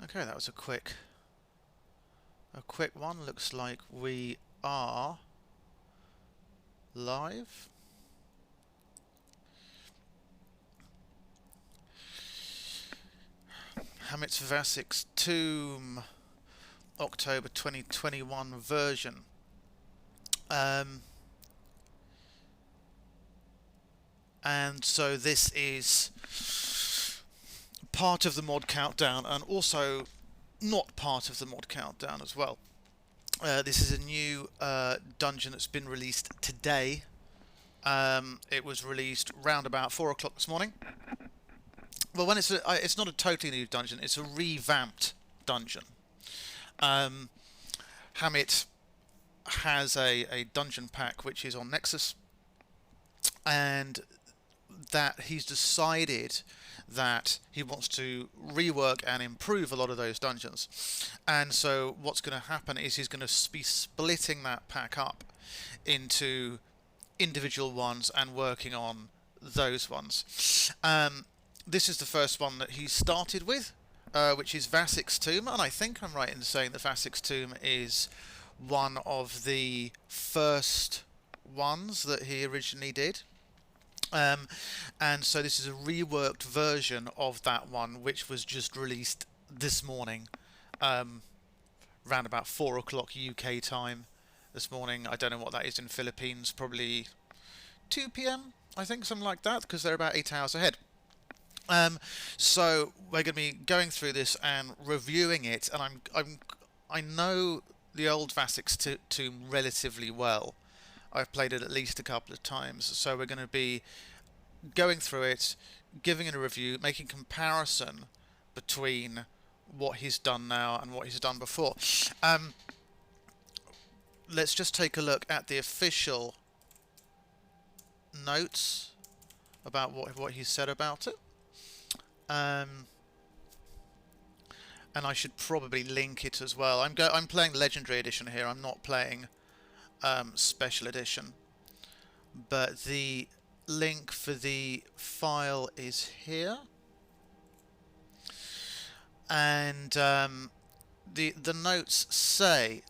Okay, that was a quick one. Looks like we are live. Hammet's Vasik's Tomb, October 2021 version. And so this is part of the mod countdown, and also not part of the mod countdown as well. This is a new dungeon that's been released today. It was released round about 4 o'clock this morning. Well, when it's not a totally new dungeon, it's a revamped dungeon. Hammet has a dungeon pack which is on Nexus, and that he's decided that he wants to rework and improve a lot of those dungeons. And so what's going to happen is he's going to be splitting that pack up into individual ones and working on those ones. This is the first one that he started with, which is Vasik's Tomb, and I think I'm right in saying that Vasik's Tomb is one of the first ones that he originally did. And so this is a reworked version of that one, which was just released this morning, round about 4 o'clock UK time this morning. I don't know what that is in Philippines, probably 2 PM, I think, something like that, because they're about 8 hours ahead. So we're going to be going through this and reviewing it, and I know the old Vasik's Tomb relatively well. I've played it at least a couple of times, so we're going to be going through it, giving it a review, making comparison between what he's done now and what he's done before. Let's just take a look at the official notes about what he said about it. And I should probably link it as well. I'm playing Legendary Edition here. I'm not playing Special Edition, but the link for the file is here, and the notes say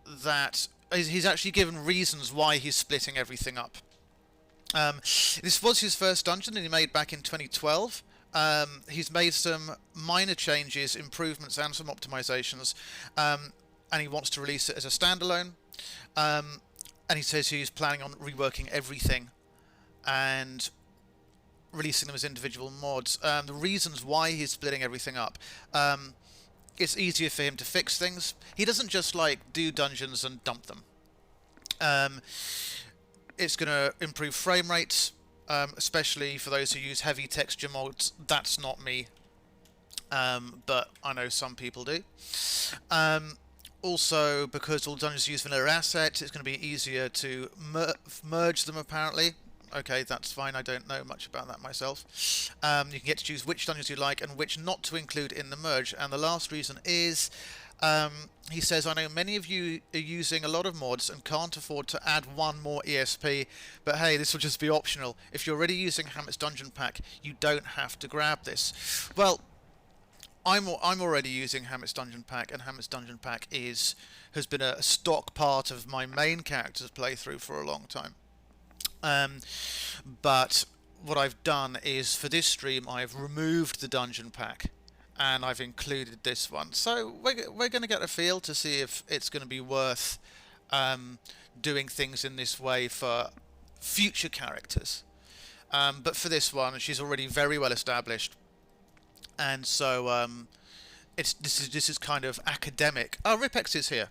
that he's actually given reasons why he's splitting everything up. This was his first dungeon that he made back in 2012. He's made some minor changes, improvements, and some optimizations, and he wants to release it as a standalone. And he says he's planning on reworking everything and releasing them as individual mods. The reasons why he's splitting everything up: it's easier for him to fix things. He doesn't just like do dungeons and dump them. It's going to improve frame rates. Especially for those who use heavy texture mods. That's not me, but I know some people do. Also, because all dungeons use vanilla assets, it's going to be easier to merge them, apparently. Okay, that's fine, I don't know much about that myself. You can get to choose which dungeons you like and which not to include in the merge. And the last reason is, he says, I know many of you are using a lot of mods and can't afford to add one more ESP, but hey, this will just be optional. If you're already using Hammet's Dungeon Pack, you don't have to grab this. Well, I'm already using Hammet's Dungeon Pack, and Hammet's Dungeon Pack has been a stock part of my main character's playthrough for a long time. But what I've done is, for this stream, I've removed the Dungeon Pack, and I've included this one. So we're going to get a feel to see if it's going to be worth doing things in this way for future characters. But for this one, she's already very well established, and so this is kind of academic. Oh, Ripex is here.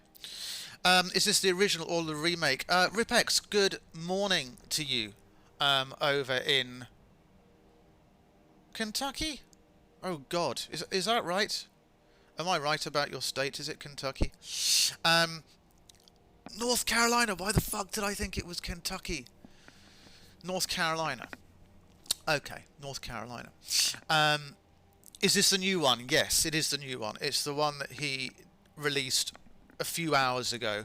Is this the original or the remake? Ripex, good morning to you over in Kentucky? Oh God, is that right? Am I right about your state? Is it Kentucky? North Carolina. Why the fuck did I think it was Kentucky? North Carolina. Okay, North Carolina. Is this the new one? Yes, it is the new one. It's the one that he released a few hours ago.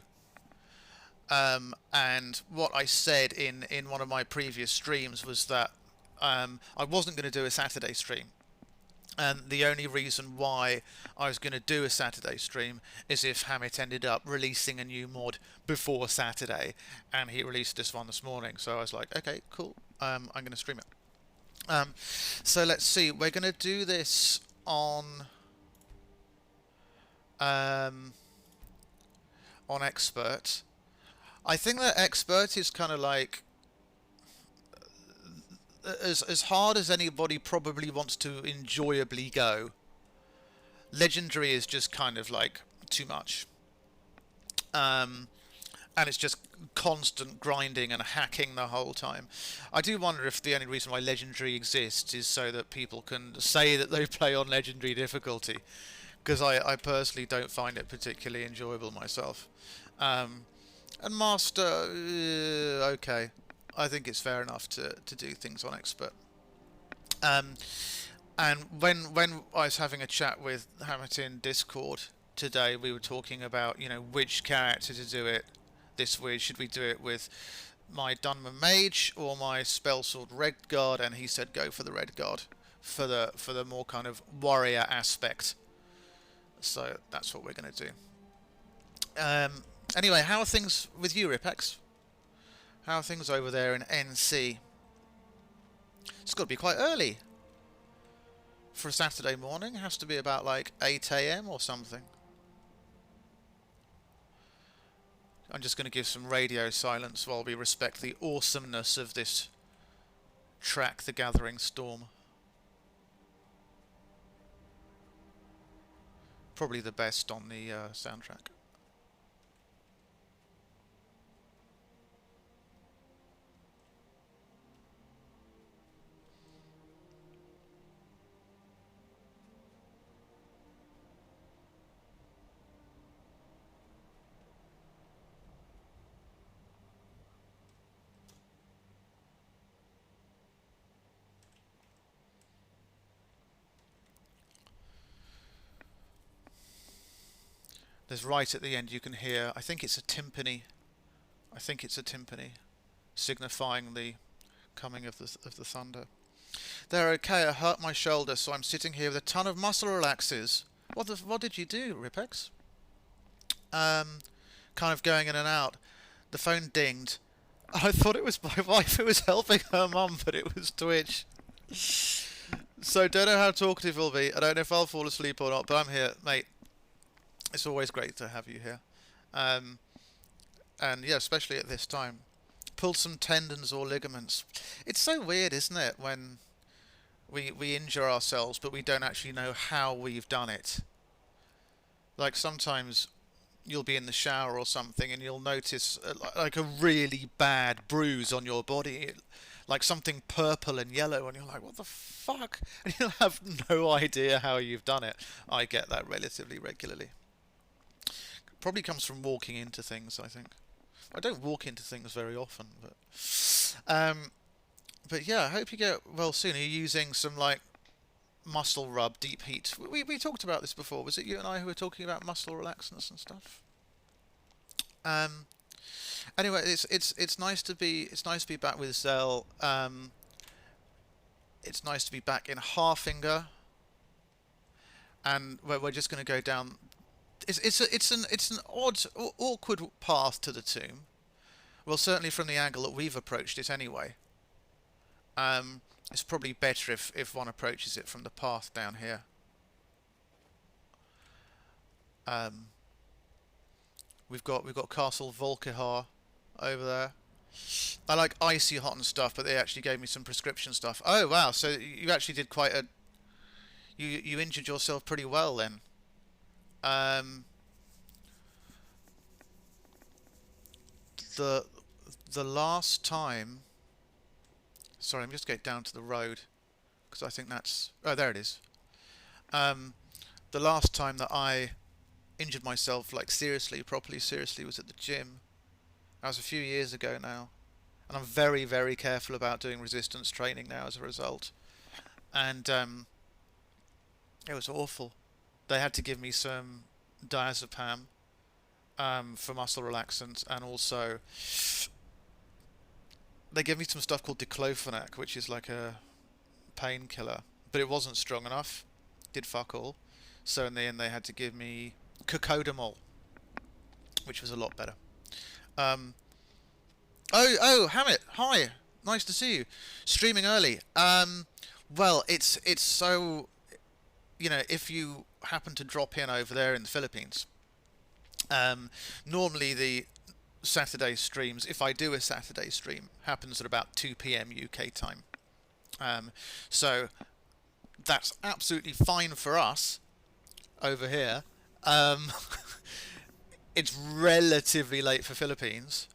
And what I said in one of my previous streams was that I wasn't going to do a Saturday stream. And the only reason why I was going to do a Saturday stream is if Hammet ended up releasing a new mod before Saturday, and he released this one this morning. So I was like, okay, cool. I'm going to stream it. So let's see. We're going to do this um, on expert. I think that expert is kind of like as hard as anybody probably wants to enjoyably go. Legendary is just kind of like too much. And it's just constant grinding and hacking the whole time. I do wonder if the only reason why Legendary exists is so that people can say that they play on Legendary difficulty, because I personally don't find it particularly enjoyable myself. And Master, okay. I think it's fair enough to do things on Expert. And when I was having a chat with Hammet in Discord today, we were talking about, which character to do it this week. Should we do it with my Dunman Mage or my Spellsword Red Guard? And he said go for the Red Guard for the more kind of warrior aspect. So that's what we're going to do. Anyway, how are things with you, Ripex? How are things over there in NC? It's got to be quite early for a Saturday morning. It has to be about like 8 AM or something. I'm just going to give some radio silence while we respect the awesomeness of this track, The Gathering Storm. Probably the best on the soundtrack. There's right at the end you can hear, I think it's a timpani. I think it's a timpani, signifying the coming of the thunder. They're okay. I hurt my shoulder, so I'm sitting here with a ton of muscle relaxers. What did you do, Ripex? Kind of going in and out. The phone dinged. I thought it was my wife who was helping her mum, but it was Twitch. So don't know how talkative it'll be. I don't know if I'll fall asleep or not, but I'm here, mate. It's always great to have you here. And yeah, especially at this time. Pulled some tendons or ligaments. It's so weird, isn't it, when we injure ourselves, but we don't actually know how we've done it. Like sometimes you'll be in the shower or something and you'll notice like a really bad bruise on your body, like something purple and yellow, and you're like, what the fuck? And you'll have no idea how you've done it. I get that relatively regularly. Probably comes from walking into things, I think. I don't walk into things very often, but yeah, I hope you get well soon. Are you using some like muscle rub, deep heat? We talked about this before. Was it you and I who were talking about muscle relaxants and stuff? Anyway, it's nice to be back with Zell. It's nice to be back in Harfinger, and we're just going to go down. It's an odd, awkward path to the tomb. Well, certainly from the angle that we've approached it anyway. It's probably better if one approaches it from the path down here. We've got Castle Volkihar over there. I like icy hot and stuff, but they actually gave me some prescription stuff. Oh wow! So you actually did quite a. You injured yourself pretty well then. The last time. Sorry, I'm just getting down to the road because I think that's. Oh, there it is. The last time that I injured myself, like properly seriously, was at the gym. That was a few years ago now, and I'm very, very careful about doing resistance training now as a result. And it was awful. They had to give me some diazepam for muscle relaxants, and also they gave me some stuff called diclofenac, which is like a painkiller, but it wasn't strong enough. did fuck all. So in the end, they had to give me Cocodamol, which was a lot better. Um, oh, Hammet, hi, nice to see you. Streaming early. Well, it's so, if you happen to drop in over there in the Philippines, normally the Saturday streams, if I do a Saturday stream, happens at about 2 p.m. UK time. So that's absolutely fine for us over here. It's relatively late for Philippines,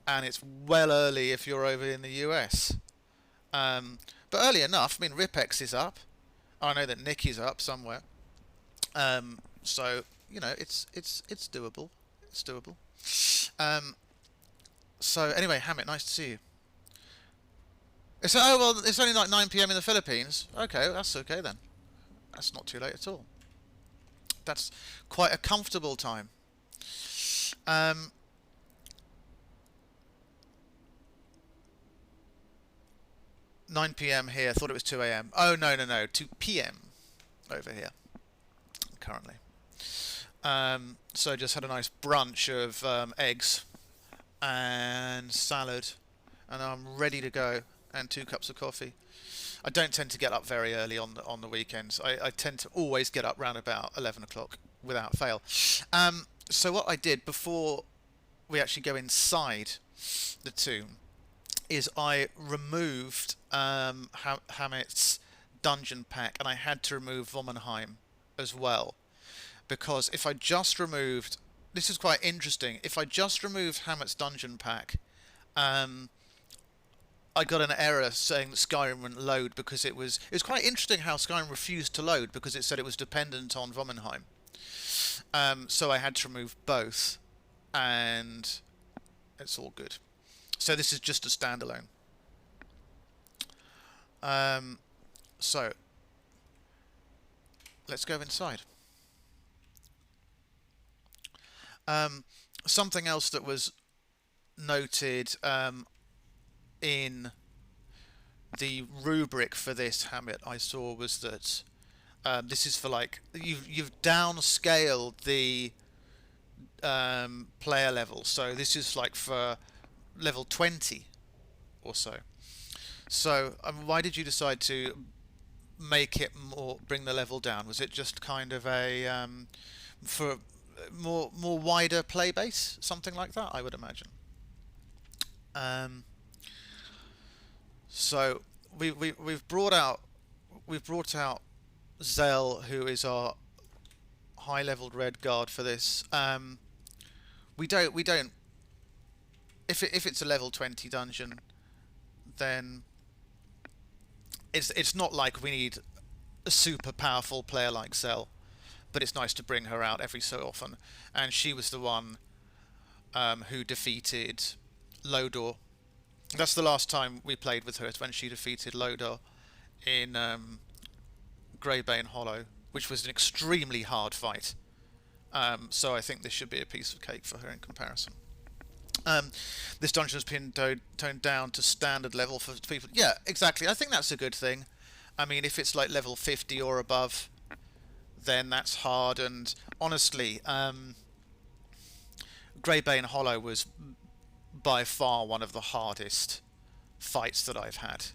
and it's well early if you're over in the US. But early enough. I mean, Ripex is up. I know that Nicky's up somewhere. So it's doable. It's doable. So anyway, Hammet, nice to see you. It's only like 9 p.m. in the Philippines. Okay, that's okay then. That's not too late at all. That's quite a comfortable time. 9 p.m. here. I thought it was 2 a.m. Oh, no. 2 p.m. over here currently. So just had a nice brunch of eggs and salad, and I'm ready to go, and 2 cups of coffee. I don't tend to get up very early on the weekends. I tend to always get up round about 11 o'clock without fail. So what I did before we actually go inside the tomb is I removed Hammet's dungeon pack, and I had to remove Vomenheim as well, because if I just removed, this is quite interesting, if I just removed Hammet's dungeon pack, I got an error saying that Skyrim wouldn't load, because it was quite interesting how Skyrim refused to load because it said it was dependent on Vomenheim. So I had to remove both, and it's all good. So this is just a standalone. So let's go inside. Something else that was noted in the rubric for this, Hammet, I saw was that this is for like you've downscaled the player level, so this is like for level 20 or so. So why did you decide to make it more, bring the level down? Was it just kind of a for more wider play base, something like that, I would imagine? So we've brought out Zell, who is our high-leveled red guard for this. We don't. If it's a level 20 dungeon, then it's not like we need a super powerful player like Zell, but it's nice to bring her out every so often. And she was the one who defeated Lodor. That's the last time we played with her. It's when she defeated Lodor in Greybane Hollow, which was an extremely hard fight. So I think this should be a piece of cake for her in comparison. This dungeon has been toned down to standard level for people. Yeah, exactly. I think that's a good thing. I mean, if it's like level 50 or above, then that's hard. And honestly, Greybane Hollow was by far one of the hardest fights that I've had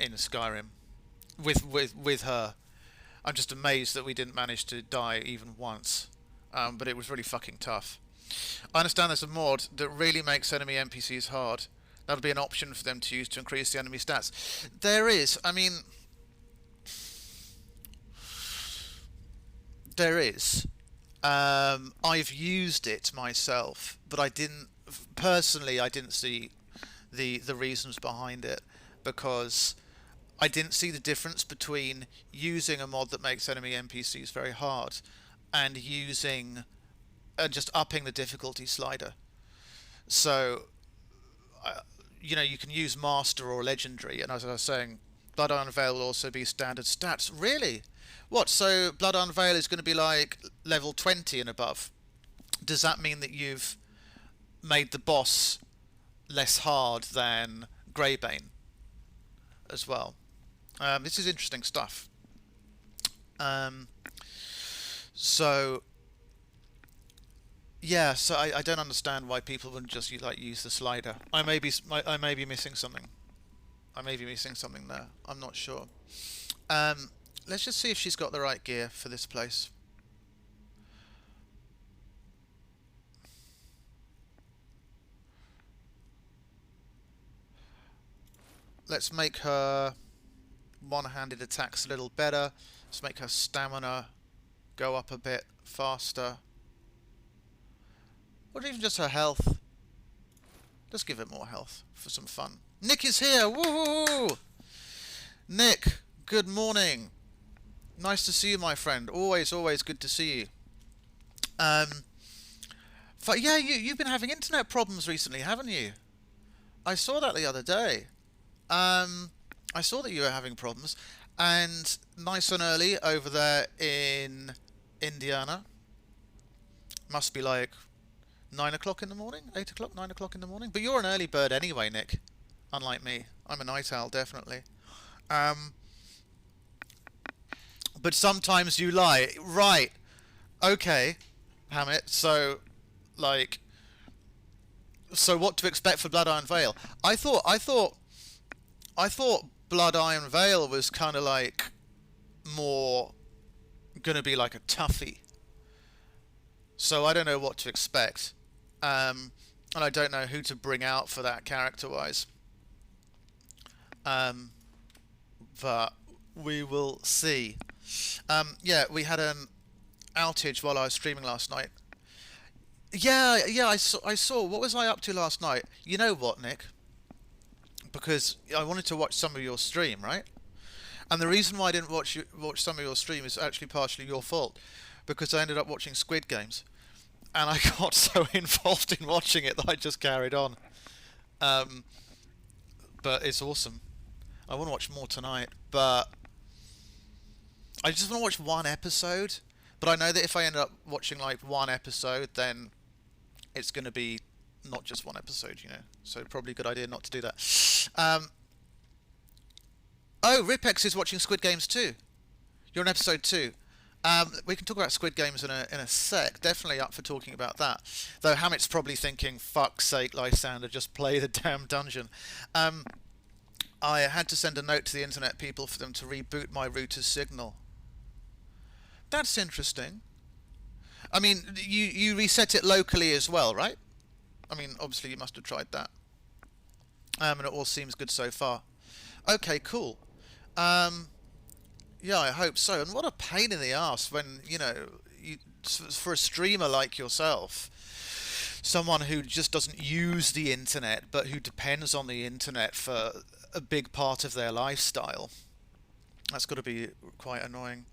in Skyrim with her. I'm just amazed that we didn't manage to die even once, but it was really fucking tough. I understand there's a mod that really makes enemy NPCs hard. That'll be an option for them to use to increase the enemy stats. There is. I mean, there is. I've used it myself, but I didn't see the reasons behind it, because I didn't see the difference between using a mod that makes enemy NPCs very hard and using just upping the difficulty slider. So you can use Master or Legendary, and as I was saying, Blood Unveil will also be standard stats. Really? What? So Blood Unveil is going to be like level 20 and above. Does that mean that you've made the boss less hard than Greybane as well? This is interesting stuff. Um, so yeah, so I don't understand why people wouldn't just like use the slider. I may be missing something. I may be missing something there. I'm not sure. Let's just see if she's got the right gear for this place. Let's make her one-handed attacks a little better. Let's make her stamina go up a bit faster. Or even just her health. Let's give it more health for some fun. Nick is here! Woo! Nick, good morning. Nice to see you, my friend. Always good to see you. But yeah, you've been having internet problems recently, haven't you? I saw that the other day. I saw that you were having problems, and nice and early over there in Indiana. Must be like 9 o'clock in the morning, 8 o'clock, 9 o'clock in the morning. But you're an early bird anyway, Nick. Unlike me, I'm a night owl, definitely. But sometimes you lie. Right. Okay, Hammet. So, like, so what to expect for Blood Iron Veil? I thought Blood Iron Veil was kind of like more gonna be like a toughie. So I don't know what to expect, and I don't know who to bring out for that character-wise. But we will see. Yeah, we had an outage while I was streaming last night. Yeah, I saw. What was I up to last night? You know what, Nick? Because I wanted to watch some of your stream, right? And the reason why I didn't watch some of your stream is actually partially your fault, because I ended up watching Squid Games, and I got so involved in watching it that I just carried on. But it's awesome. I want to watch more tonight, but I just want to watch one episode. But I know that if I end up watching like one episode, then it's going to be not just one episode, you know. So probably a good idea not to do that. Oh, Ripex is watching Squid Games too. You're on episode 2. We can talk about Squid Games in a sec. Definitely up for talking about that. Though Hammet's probably thinking, fuck's sake, Lysander, just play the damn dungeon. I had to send a note to the internet people for them to reboot my router's signal. That's interesting. I mean, you reset it locally as well, right? I mean, obviously you must have tried that. And it all seems good so far. Okay, cool. Yeah, I hope so. And what a pain in the ass when, you know, for a streamer like yourself, someone who just doesn't use the internet, but who depends on the internet for a big part of their lifestyle. That's got to be quite annoying.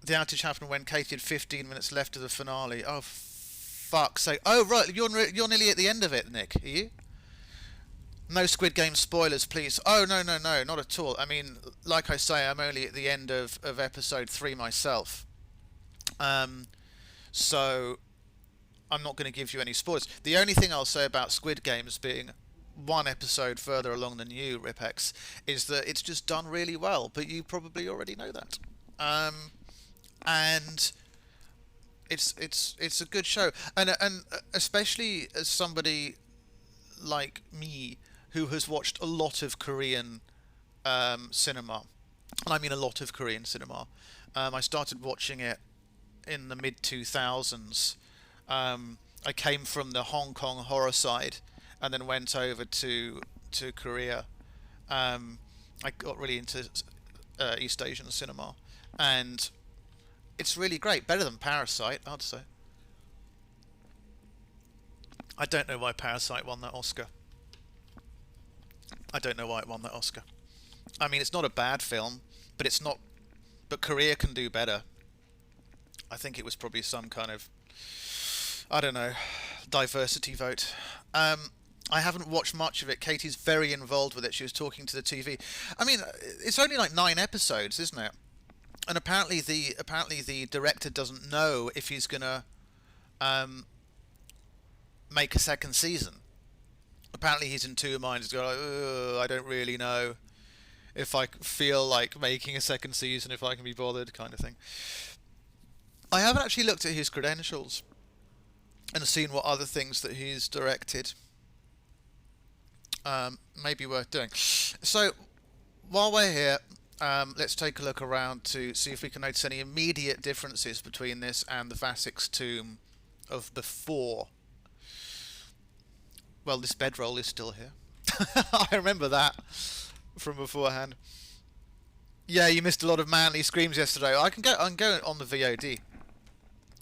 The outage happened when Katie had 15 minutes left of the finale. Oh, fuck's sake. Oh, right, you're nearly at the end of it, Nick, are you? No Squid Game spoilers, please. Oh, no, not at all. I mean, like I say, I'm only at the end of episode 3 myself. So I'm not going to give you any spoilers. The only thing I'll say about Squid Games being one episode further along than you, Ripex, is that it's just done really well, but you probably already know that. And it's a good show, and especially as somebody like me who has watched a lot of Korean cinema, and I mean a lot of Korean cinema. I started watching it in the mid 2000s. I came from the Hong Kong horror side, and then went over to Korea. I got really into East Asian cinema, and it's really great. Better than Parasite, I'd say. I don't know why Parasite won that Oscar. I don't know why it won that Oscar. I mean, it's not a bad film, but it's not. But Korea can do better. I think it was probably some kind of, I don't know, diversity vote. I haven't watched much of it. Katie's very involved with it. She was talking to the TV. I mean, it's only like 9 episodes, isn't it? And apparently the director doesn't know if he's gonna make a second season. Apparently he's in two minds. He's going like, I don't really know if I feel like making a second season, if I can be bothered, kind of thing. I haven't actually looked at his credentials and seen what other things that he's directed. Maybe worth doing. So, while we're here, let's take a look around to see if we can notice any immediate differences between this and the Vasik's tomb of before. Well, this bedroll is still here. I remember that from beforehand. Yeah, you missed a lot of manly screams yesterday. I can go on the VOD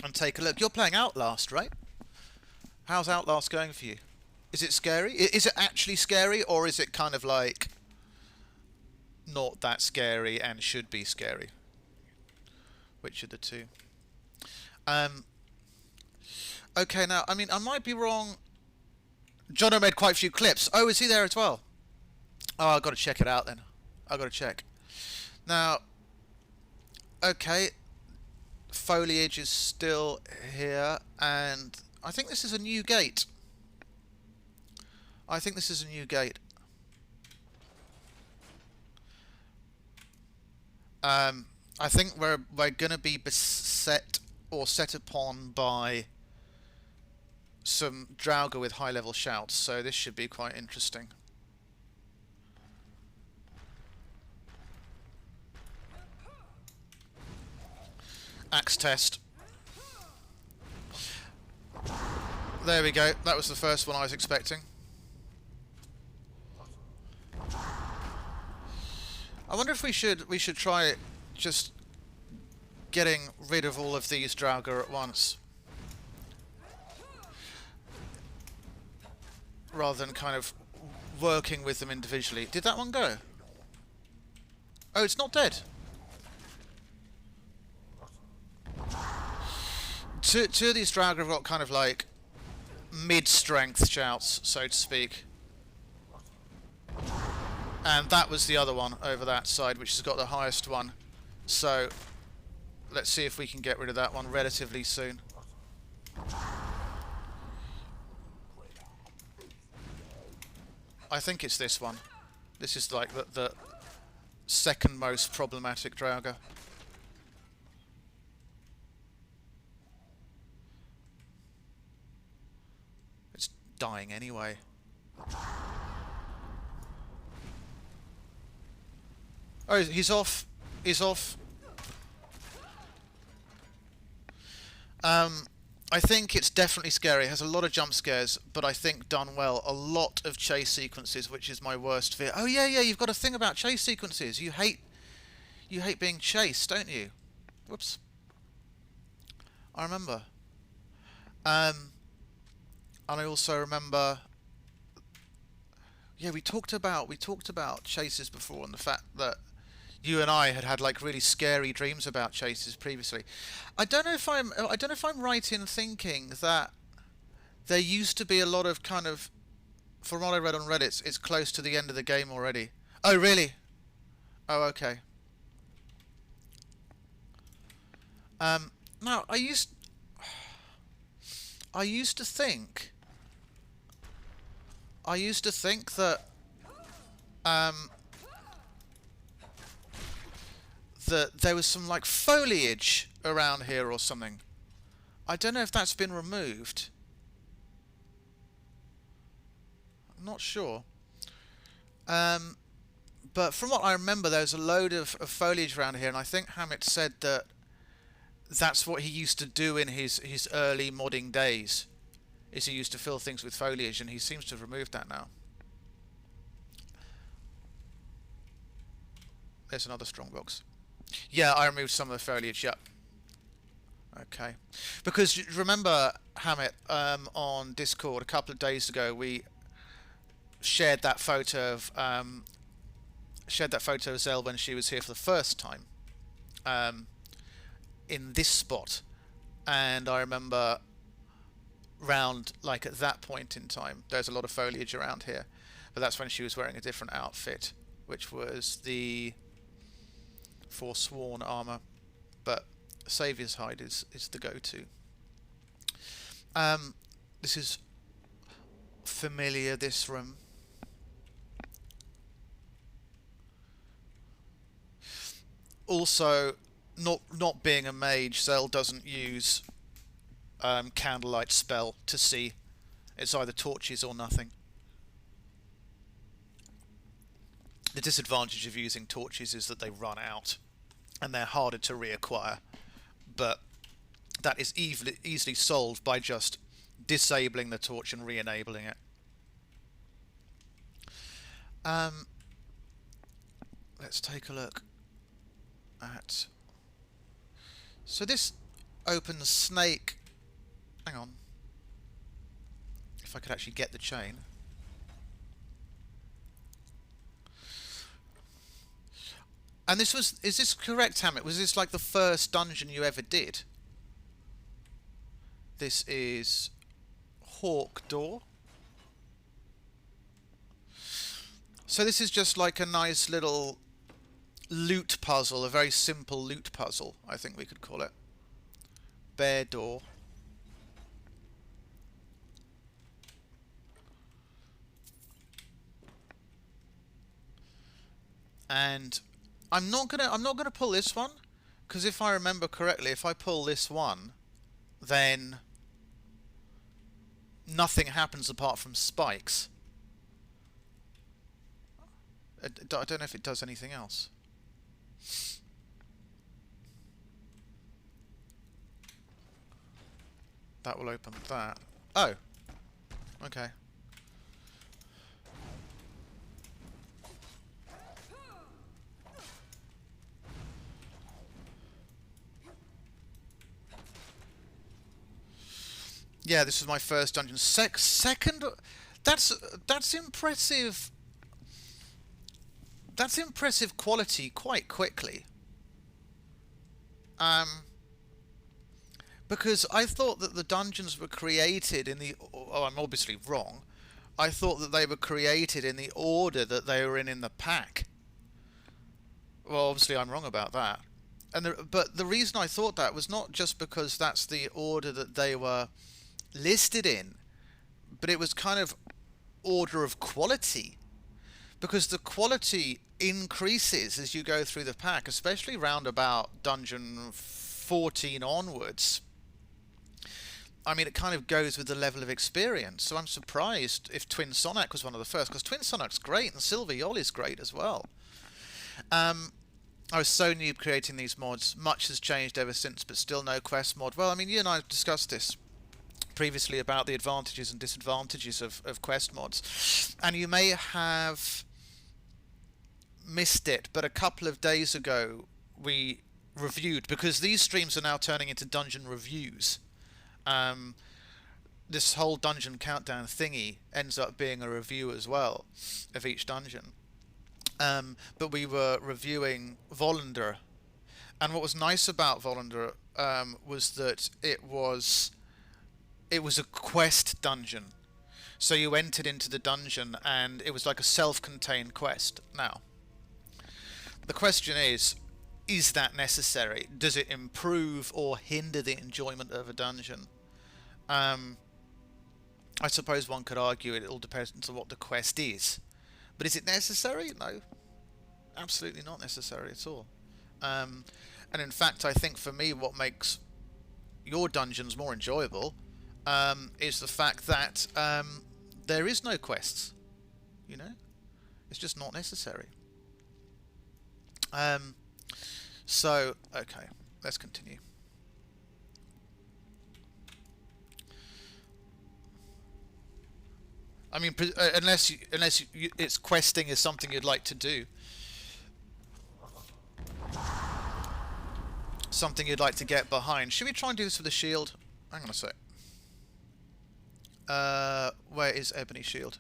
and take a look. You're playing Outlast, right? How's Outlast going for you? Is it scary? Is it actually scary, or is it kind of like not that scary and should be scary? Which of the two? Okay, now, I mean, I might be wrong. Jono made quite a few clips. Oh, is he there as well? Oh, I've got to check it out then. I've got to check. Now, okay, foliage is still here, and I think this is a new gate. I think this is a new gate. I think we're gonna be beset or set upon by some Draugr with high level shouts, so this should be quite interesting. Axe test. There we go. That was the first one I was expecting. I wonder if we should try just getting rid of all of these Draugr at once, rather than kind of working with them individually. Did that one go? Oh, it's not dead. Two of these Draugr have got kind of like mid-strength shouts, so to speak. And that was the other one over that side, which has got the highest one. So, let's see if we can get rid of that one relatively soon. I think it's this one. This is like the second most problematic Draugr. It's dying anyway. Oh, he's off. He's off. I think it's definitely scary. It has a lot of jump scares, but I think done well. A lot of chase sequences, which is my worst fear. Oh yeah, you've got a thing about chase sequences. You hate being chased, don't you? Whoops. I remember. And I also remember. Yeah, we talked about chases before, and the fact that you and I had like really scary dreams about chases previously. I don't know if I'm right in thinking that there used to be a lot of kind of, from what I read on Reddit, it's close to the end of the game already. Oh really? Oh okay. Now I used to think that that there was some like foliage around here or something. I don't know if that's been removed. I'm not sure. But from what I remember, there's a load of foliage around here, and I think Hammet said that that's what he used to do in his early modding days, is he used to fill things with foliage, and he seems to have removed that now. There's another strongbox. Yeah, I removed some of the foliage, yep. Okay. Because remember, Hammet, on Discord a couple of days ago, we shared that photo of Zell when she was here for the first time, in this spot, and I remember round like at that point in time there's a lot of foliage around here, but that's when she was wearing a different outfit, which was the Forsworn armor, but Saviour's Hide is the go-to. This is familiar, this room. also, not being a mage, Zell doesn't use candlelight spell to see. It's either torches or nothing. The disadvantage of using torches is that they run out and they're harder to reacquire, but that is easily solved by just disabling the torch and re-enabling it. Let's take a look at... So this opens snake... Hang on. If I could actually get the chain. And this was... Is this correct, Hammet? Was this like the first dungeon you ever did? This is... Hawk Door. So this is just like a nice little loot puzzle, a very simple loot puzzle, I think we could call it. Bear door. And I'm not gonna pull this one, because if I remember correctly, if I pull this one, then nothing happens apart from spikes. I don't know if it does anything else. That will open that. Oh. Okay. Yeah, this was my first dungeon. Second... That's impressive... That's impressive quality quite quickly. Because I thought that the dungeons were created in the... Oh, I'm obviously wrong. I thought that they were created in the order that they were in the pack. Well, obviously I'm wrong about that. But the reason I thought that was not just because that's the order that they were listed in, but it was kind of order of quality. Because the quality increases as you go through the pack, especially round about dungeon 14 onwards. I mean, it kind of goes with the level of experience. So I'm surprised if Twin Sonak was one of the first, because Twin Sonak's great and Silver Yoli's great as well. I was so noob creating these mods. Much has changed ever since, but still no quest mod. Well, I mean, you and I have discussed this previously about the advantages and disadvantages of quest mods. And you may have missed it, but a couple of days ago we reviewed, because these streams are now turning into dungeon reviews. This whole dungeon countdown thingy ends up being a review as well of each dungeon. But we were reviewing Volander, and what was nice about Volander was that it was a quest dungeon. So you entered into the dungeon and it was like a self-contained quest. Now, the question is that necessary? Does it improve or hinder the enjoyment of a dungeon? I suppose one could argue it all depends on what the quest is. But is it necessary? No. Absolutely not necessary at all. And in fact, I think for me what makes your dungeons more enjoyable is the fact that there is no quests. You know? It's just not necessary. So, okay, let's continue. I mean, unless it's questing is something you'd like to do, something you'd like to get behind. Should we try and do this with a shield? Hang on a sec. Where is Ebony Shield?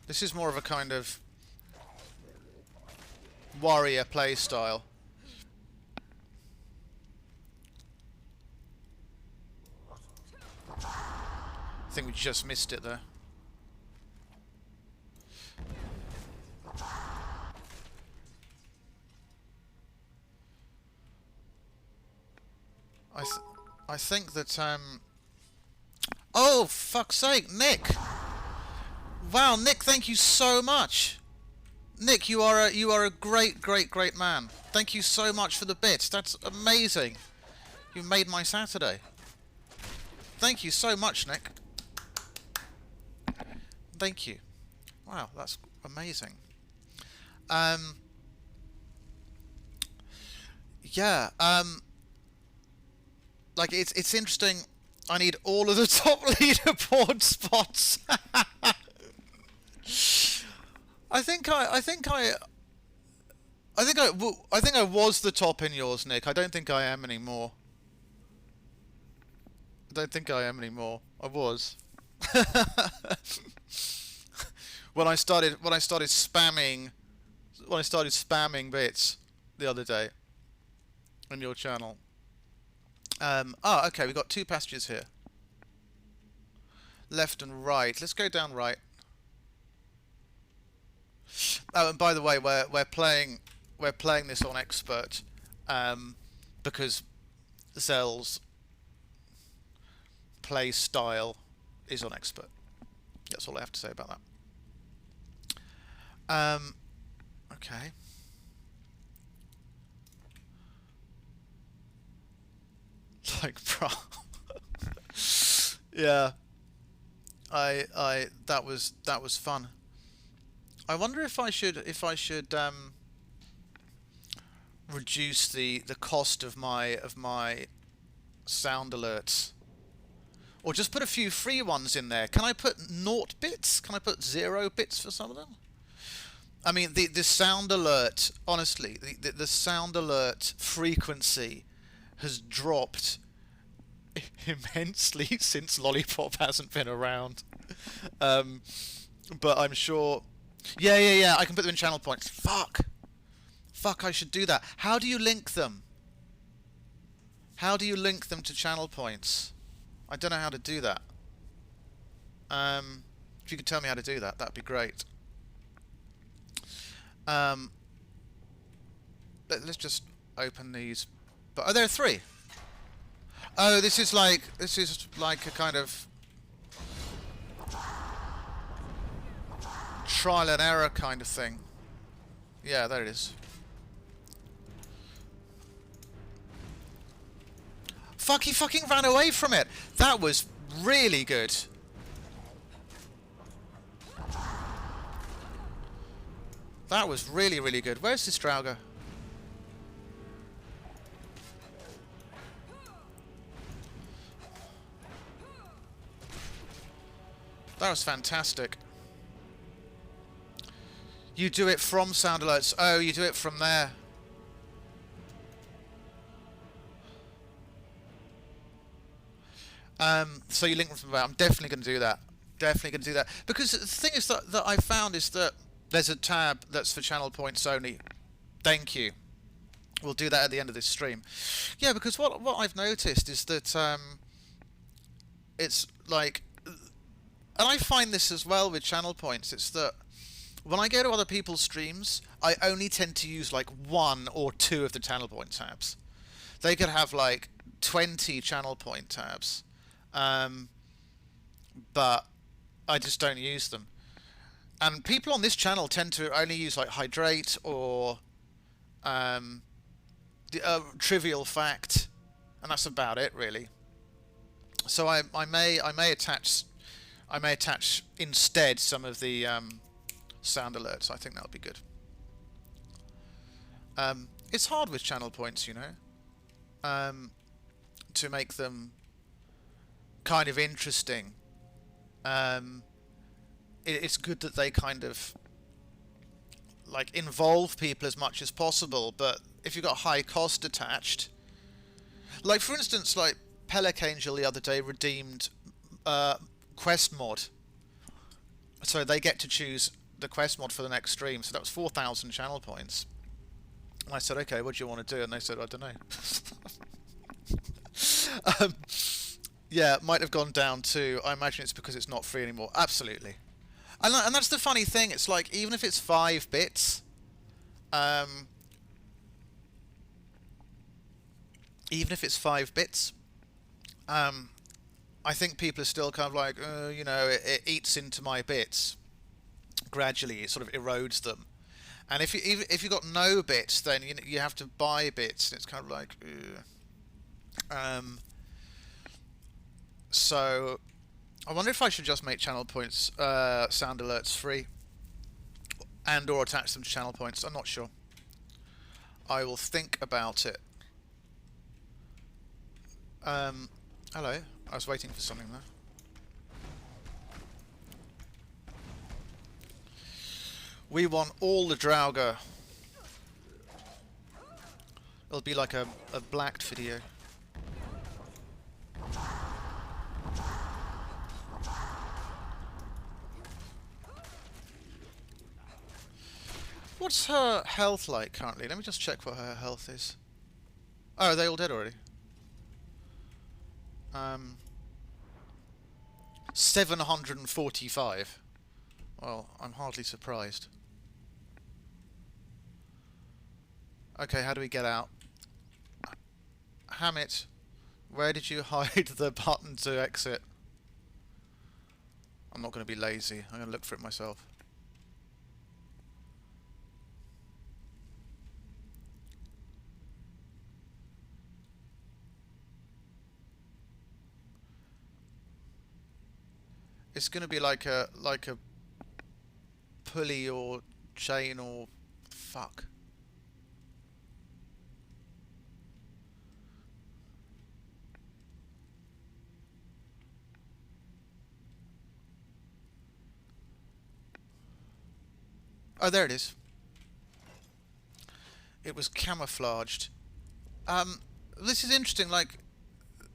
This is more of a kind of warrior play style. I think we just missed it there. I th I think that oh, fuck's sake, Nick! Wow, Nick, thank you so much. Nick, you are a great man. Thank you so much for the bits. That's amazing. You made my Saturday. Thank you so much, Nick. Thank you. Wow, that's amazing. Yeah, like it's interesting. I need all of the top leaderboard spots. I think I was the top in yours, Nick. I don't think I am anymore. I don't think I am anymore. I was. when I started spamming bits the other day on your channel. Oh, okay, we've got two passages here. Left and right. Let's go down right. Oh, and by the way, we're playing this on expert, because Zell's play style is on expert. That's all I have to say about that. Okay. Like, bro. Yeah. That was fun. I wonder if I should reduce the cost of my sound alerts, or just put a few free ones in there. Can I put 0 bits? Can I put 0 bits for some of them? I mean, the sound alert, honestly, the sound alert frequency has dropped immensely since Lollipop hasn't been around. But I'm sure. Yeah. I can put them in channel points. Fuck, I should do that. How do you link them? How do you link them to channel points? I don't know how to do that. If you could tell me how to do that, that'd be great. Let's just open these. But oh, there are 3. Oh, this is like a kind of trial and error kind of thing. Yeah, there it is. Fuck, he fucking ran away from it. That was really good. That was really, really good. Where's this Draugr? That was fantastic. You do it from sound alerts. Oh, you do it from there. So you link them from there. I'm definitely going to do that. Definitely going to do that. Because the thing is that I found is that there's a tab that's for channel points only. Thank you. We'll do that at the end of this stream. Yeah, because what I've noticed is that it's like, and I find this as well with channel points, it's that when I go to other people's streams, I only tend to use like 1 or 2 of the channel point tabs. They could have like 20 channel point tabs, but I just don't use them. And people on this channel tend to only use like hydrate or the trivial fact, and that's about it really. So I may attach instead some of the sound alerts. I think that'll be good. It's hard with channel points, you know, to make them kind of interesting. It's good that they kind of like involve people as much as possible, but if you've got high cost attached, like for instance, like Pelec Angel the other day redeemed quest mod, so they get to choose the quest mod for the next stream, so that was 4,000 channel points. And I said, okay, what do you want to do? And they said, I don't know. Yeah, might have gone down to, I imagine it's because it's not free anymore. Absolutely. And that's the funny thing, it's like, even if it's 5 bits, even if it's 5 bits. I think people are still kind of like, you know, it eats into my bits gradually. It sort of erodes them. And if you've got no bits, then you have to buy bits, and it's kind of like, so I wonder if I should just make channel points, sound alerts free, and or attach them to channel points. I'm not sure. I will think about it. Hello. I was waiting for something there. We want all the Draugr. It'll be like a blacked video. What's her health like currently? Let me just check what her health is. Oh, are they all dead already? 745. Well, I'm hardly surprised. Okay, how do we get out? Hammet, where did you hide the button to exit? I'm not going to be lazy. I'm going to look for it myself. It's going to be like a pulley or chain or fuck. Oh, there it is. It was camouflaged. This is interesting. Like,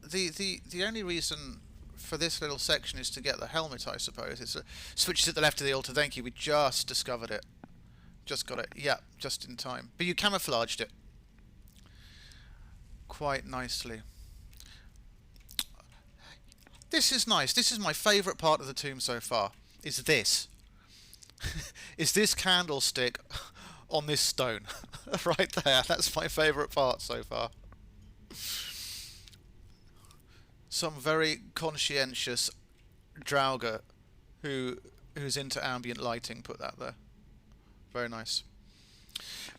the only reason for this little section is to get the helmet, I suppose. It's switches at the left of the altar. Thank you. We just discovered it. Just got it. Yeah, just in time. But you camouflaged it quite nicely. This is nice. This is my favourite part of the tomb so far. Is this? Is this candlestick on this stone right there? That's my favourite part so far. Some very conscientious Draugr who's into ambient lighting put that there. Very nice.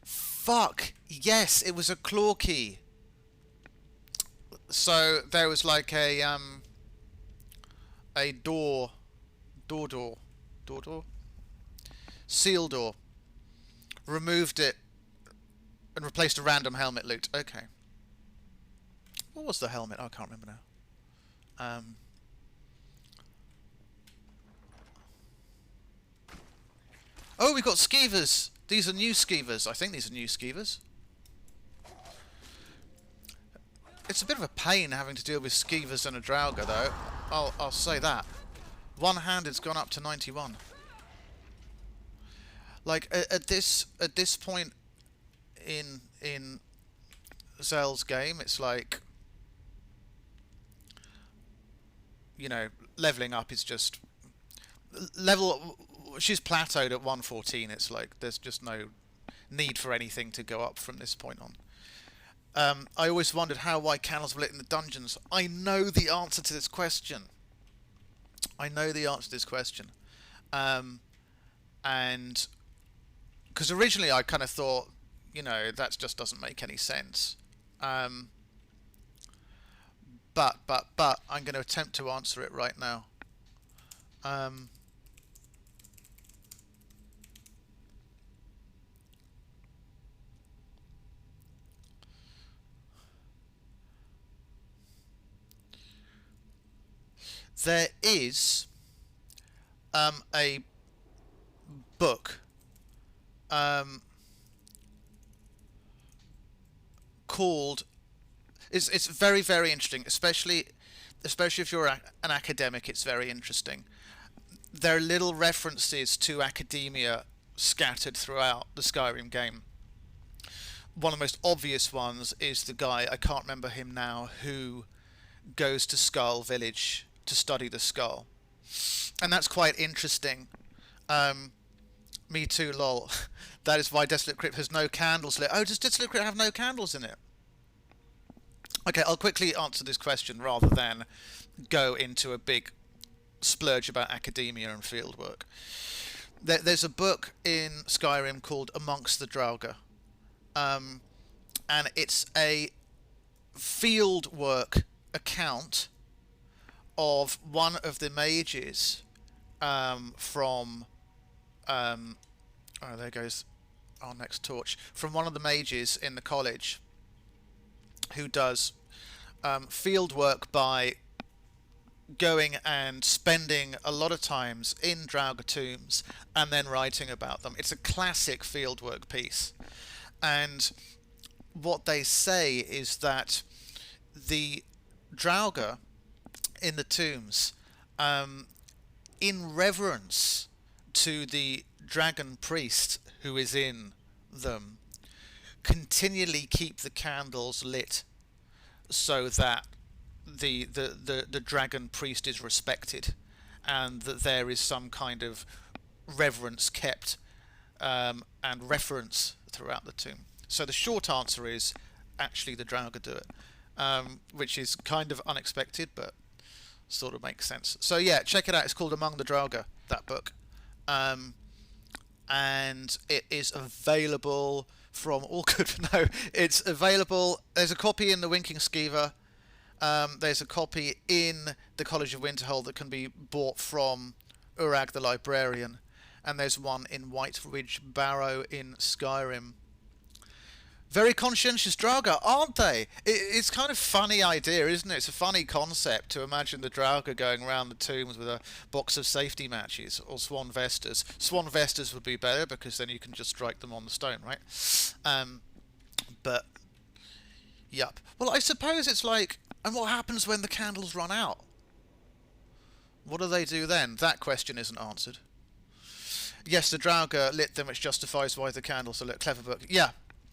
Fuck! Yes, it was a claw key. So there was like a door, seal door. Removed it and replaced a random helmet loot. Okay. What was the helmet? I can't remember now. Oh, we got skeevers. These are new skeevers. I think these are new skeevers. It's a bit of a pain having to deal with skeevers and a Draugr, though. I'll say that. One-handed's gone up to 91. Like at this point in Zell's game, it's like, you know, leveling up is just level. She's plateaued at 114. It's like there's just no need for anything to go up from this point on. I always wondered why candles were lit in the dungeons. I know the answer to this question. And because originally I kind of thought, you know, that just doesn't make any sense. But I'm going to attempt to answer it right now. There is a book called. It's very, very interesting, especially if you're an academic. It's very interesting. There are little references to academia scattered throughout the Skyrim game. One of the most obvious ones is the guy, I can't remember him now, who goes to Skull Village to study the skull, and that's quite interesting. Me too, lol. That is why Desolate Crypt has no candles lit. Oh, does Desolate Crypt have no candles in it? Okay, I'll quickly answer this question rather than go into a big splurge about academia and fieldwork. There's a book in Skyrim called Amongst the Draugr, um, and it's a fieldwork account of one of the mages from oh, there goes our next torch, from one of the mages in the college who does field work by going and spending a lot of times in Draugr tombs and then writing about them. It's a classic fieldwork piece, and what they say is that the Draugr in the tombs, in reverence to the dragon priest who is in them, continually keep the candles lit so that the dragon priest is respected, and that there is some kind of reverence kept and reference throughout the tomb. So the short answer is actually the Draugr do it, which is kind of unexpected, but sort of makes sense. So yeah, check it out. It's called Among the Draugr, that book, and it is available from all good. No, it's available. There's a copy in the Winking Skeever. There's a copy in the College of Winterhold that can be bought from Urag the Librarian, and there's one in White Ridge Barrow in Skyrim. Very conscientious Draugr, aren't they? It's kind of funny idea, isn't it? It's a funny concept to imagine the Draugr going around the tombs with a box of safety matches or swan vestas. Swan vestas would be better because then you can just strike them on the stone, right? But, yup. Well, I suppose it's like, and what happens when the candles run out? What do they do then? That question isn't answered. Yes, the Draugr lit them, which justifies why the candles are lit. Clever book. Yeah.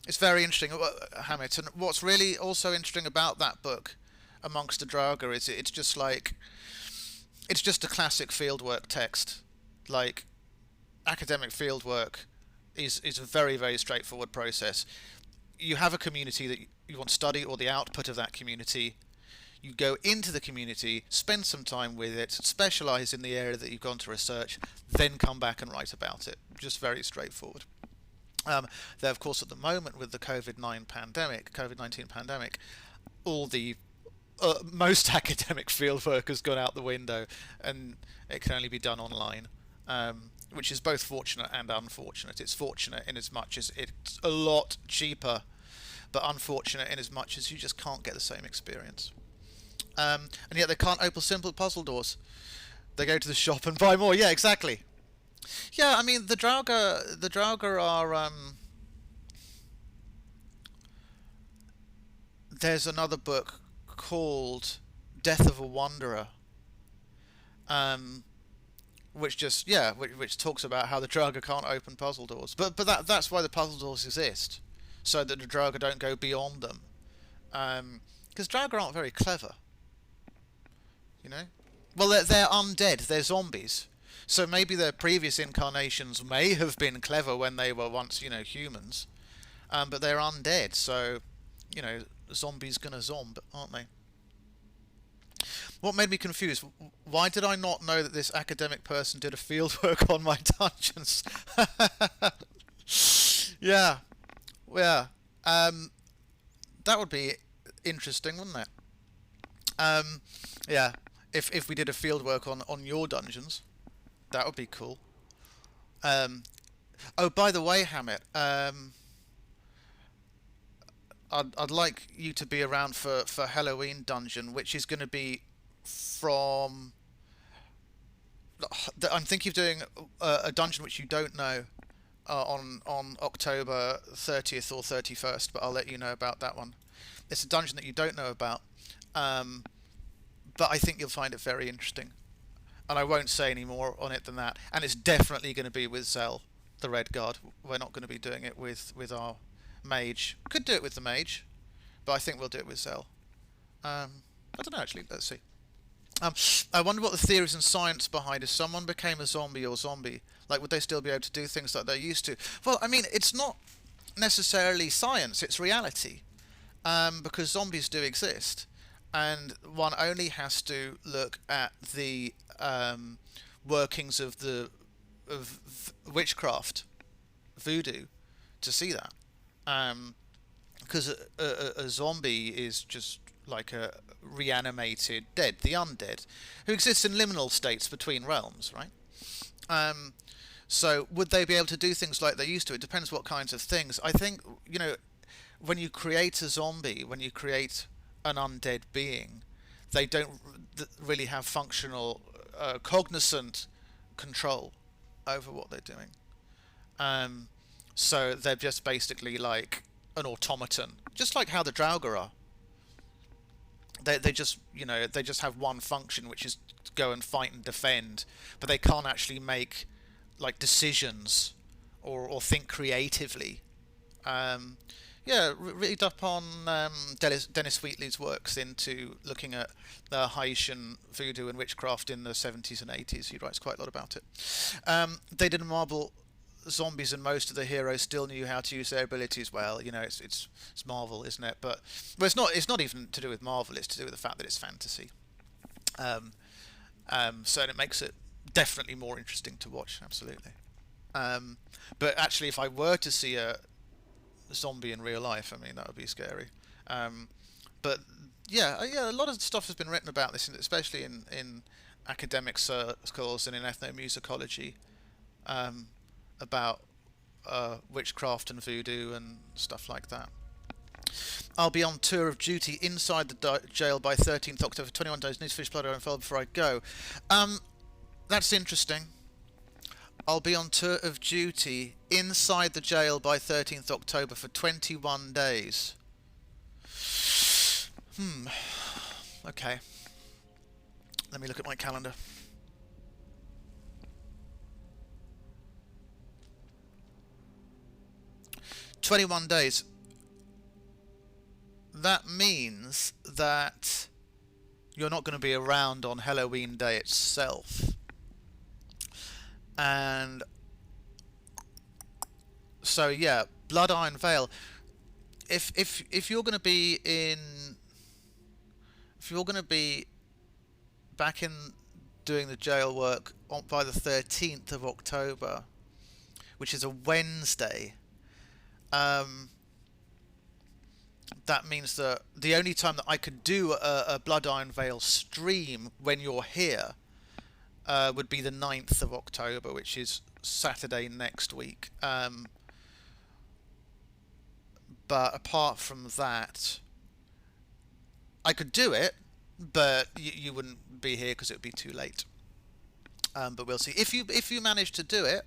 It's very interesting, Hammet, and what's really also interesting about that book, Amongst the Draugr, is it's just like, it's just a classic fieldwork text. Like, academic fieldwork is a very, very straightforward process. You have a community that you want to study, or the output of that community. You go into the community, spend some time with it, specialise in the area that you've gone to research, then come back and write about it. Just very straightforward. There, of course, at the moment with the COVID-19 pandemic, all the most academic fieldwork has gone out the window, and it can only be done online, which is both fortunate and unfortunate. It's fortunate in as much as it's a lot cheaper, but unfortunate in as much as you just can't get the same experience. And yet they can't open simple puzzle doors. They go to the shop and buy more. Yeah, exactly. Yeah, I mean, the Draugr are, there's another book called Death of a Wanderer, which just, yeah, which talks about how the Draugr can't open puzzle doors. But that's why the puzzle doors exist, so that the Draugr don't go beyond them. Because Draugr aren't very clever, you know? Well, they're undead, they're zombies. So maybe their previous incarnations may have been clever when they were once, you know, humans. But they're undead, so, you know, zombies gonna zomb, aren't they? What made me confused? Why did I not know that this academic person did a fieldwork on my dungeons? Yeah. Yeah. That would be interesting, wouldn't it? Yeah. If we did a fieldwork on your dungeons. That would be cool. Oh, by the way, Hammet, I'd like you to be around for Halloween Dungeon, which is going to be from... I'm thinking of doing a dungeon which you don't know on October 30th or 31st, but I'll let you know about that one. It's a dungeon that you don't know about, but I think you'll find it very interesting. And I won't say any more on it than that. And it's definitely going to be with Zell, the Red Guard. We're not going to be doing it with our mage. Could do it with the mage, but I think we'll do it with Zell. I don't know, actually. Let's see. I wonder what the theories and science behind if someone became a zombie or zombie. Like, would they still be able to do things like they used to? Well, I mean, it's not necessarily science. It's reality. because zombies do exist, and one only has to look at the workings of the witchcraft, voodoo, to see that. Because a zombie is just like a reanimated dead, the undead, who exists in liminal states between realms, right? So would they be able to do things like they used to? It depends what kinds of things. I think, when you create a zombie, when you create an undead being, they don't really have functional, cognizant control over what they're doing. So they're just basically like an automaton, just like how the Draugr are. They just they just have one function, which is to go and fight and defend, but they can't actually make like decisions or think creatively. Read up on Dennis Wheatley's works into looking at the Haitian voodoo and witchcraft in the 70s and 80s. He writes quite a lot about it. They didn't marvel zombies, and most of the heroes still knew how to use their abilities well. It's Marvel, isn't it? But it's not even to do with Marvel. It's to do with the fact that it's fantasy. So it makes it definitely more interesting to watch. Absolutely. But actually, if I were to see a zombie in real life, I mean, that would be scary. But a lot of stuff has been written about this, especially in academic circles and in ethnomusicology, about witchcraft and voodoo and stuff like that. I'll be on tour of duty inside the jail by 13th October, 21 days. Need to finish Blood Unfold before I go. That's interesting. I'll be on tour of duty inside the jail by 13th October for 21 days. Okay. Let me look at my calendar. "21 days. That means that you're not going to be around on Halloween Day itself. And so Blood Iron Veil. If you're going to be back in doing the jail work by the 13th of October, which is a Wednesday, that means that the only time that I could do a Blood Iron Veil stream when you're here would be the 9th of October, which is Saturday next week. But apart from that, I could do it, but you wouldn't be here because it would be too late. But we'll see. If you manage to do it,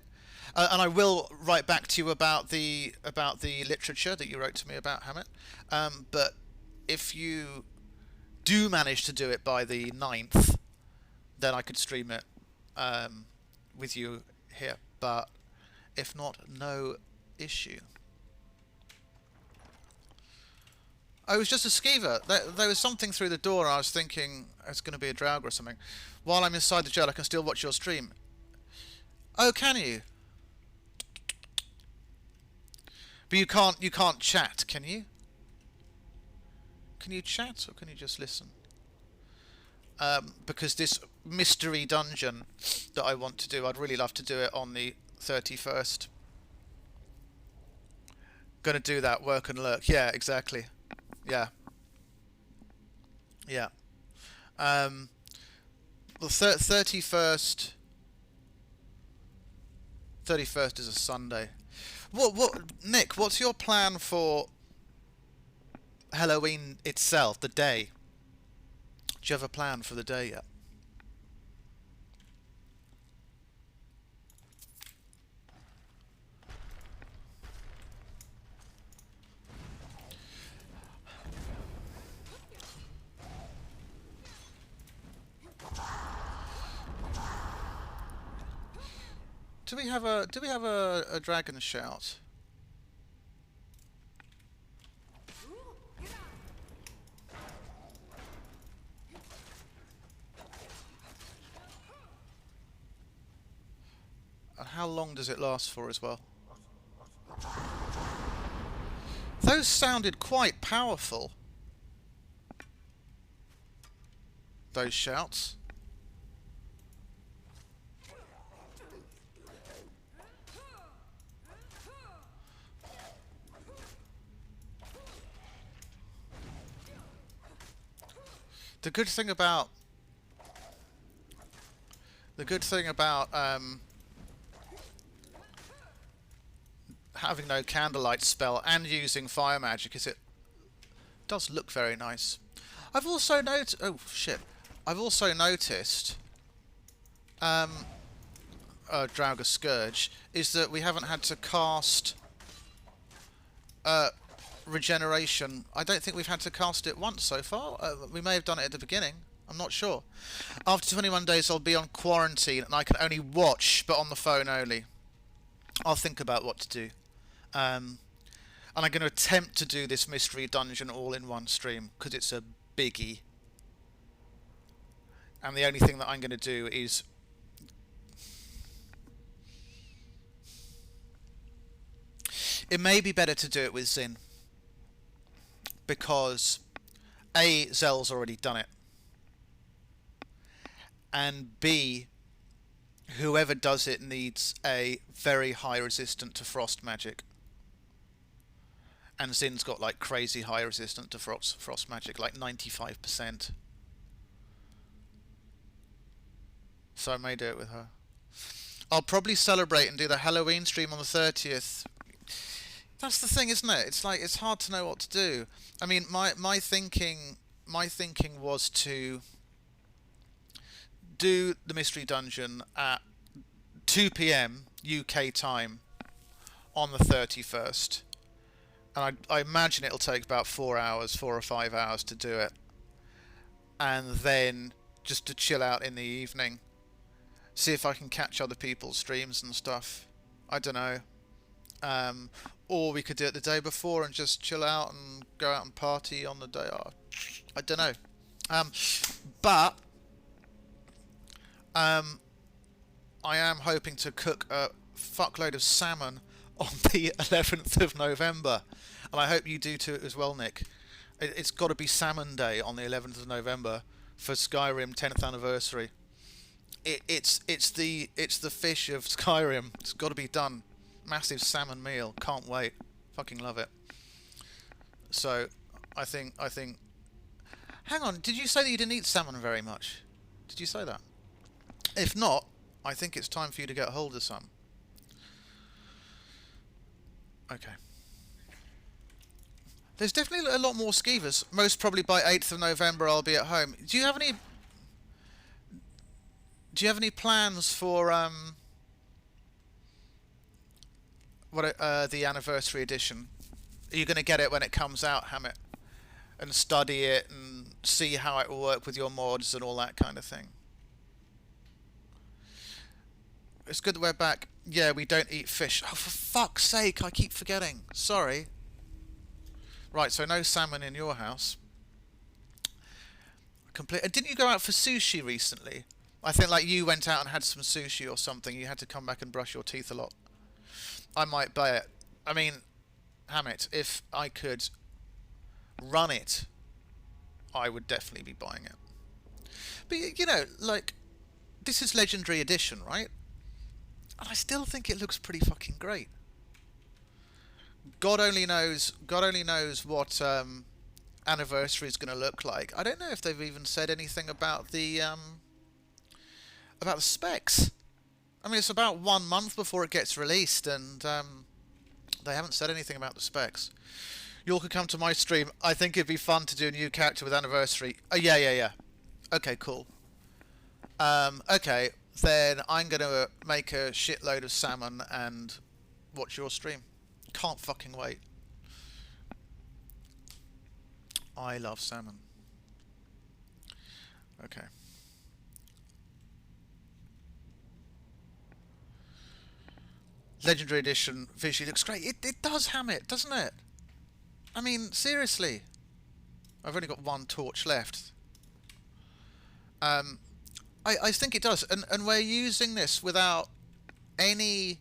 and I will write back to you about the literature that you wrote to me about, Hammet. But if you do manage to do it by the 9th, then I could stream it with you here. But if not, no issue. I was just a skeever. There was something through the door, and I was thinking it's going to be a Draugr or something. While I'm inside the jail, I can still watch your stream. Oh, can you? But you can't chat, can you? Can you chat, or can you just listen? Because this mystery dungeon that I want to do, I'd really love to do it on the 31st. Gonna do that, work and lurk. Yeah, exactly. Yeah. Yeah. The 31st is a Sunday. Nick, what's your plan for Halloween itself, the day? Do you have a plan for the day yet? Do we have a dragon shout? And how long does it last for as well? Those sounded quite powerful. Those shouts. The good thing about having no candlelight spell and using fire magic is it does look very nice. I've also noticed. Oh shit! I've also noticed. Draugr Scourge is that we haven't had to cast regeneration. I don't think we've had to cast it once so far. We may have done it at the beginning. I'm not sure. After 21 days, I'll be on quarantine and I can only watch, but on the phone only. I'll think about what to do. And I'm going to attempt to do this mystery dungeon all in one stream because it's a biggie. And the only thing that I'm going to do is it may be better to do it with Zin because A, Zell's already done it, and B, whoever does it needs a very high resistant to frost magic. And Zin's got like crazy high resistant to frost magic, like 95%. So I may do it with her. I'll probably celebrate and do the Halloween stream on the 30th. That's the thing, isn't it? It's like it's hard to know what to do. I mean, my thinking was to do the mystery dungeon at 2 p.m. UK time on the 31st. And I imagine it'll take about 4 or 5 hours to do it. And then just to chill out in the evening. See if I can catch other people's streams and stuff. I don't know. Or we could do it the day before and just chill out and go out and party on the day. I don't know. But I am hoping to cook a fuckload of salmon on the 11th of November. And I hope you do too as well, Nick. It's got to be Salmon Day on the 11th of November for Skyrim 10th anniversary. It's the fish of Skyrim. It's got to be done. Massive salmon meal. Can't wait. Fucking love it. So, I think. Hang on. Did you say that you didn't eat salmon very much? Did you say that? If not, I think it's time for you to get hold of some. Okay. There's definitely a lot more skeevers. Most probably by 8th of November I'll be at home. Do you have any plans for the anniversary edition? Are you going to get it when it comes out, Hammet, and study it and see how it will work with your mods and all that kind of thing? It's good that we're back. Yeah, we don't eat fish. Oh, for fuck's sake, I keep forgetting. Sorry. Right, so no salmon in your house. Didn't you go out for sushi recently? I think like you went out and had some sushi or something. You had to come back and brush your teeth a lot. I might buy it. I mean, Hammet, if I could run it, I would definitely be buying it. But, you know, like, this is Legendary Edition, right? And I still think it looks pretty fucking great. God only knows what anniversary is going to look like. I don't know if they've even said anything about the specs. I mean, it's about 1 month before it gets released, and they haven't said anything about the specs. You all could come to my stream. I think it'd be fun to do a new character with anniversary. Oh, yeah. Okay, cool. Okay, then I'm going to make a shitload of salmon and watch your stream. Can't fucking wait. I love salmon. Okay. Legendary Edition visually looks great. It does, Hammet, doesn't it? I mean, seriously. I've only got one torch left. I think it does, and we're using this without any...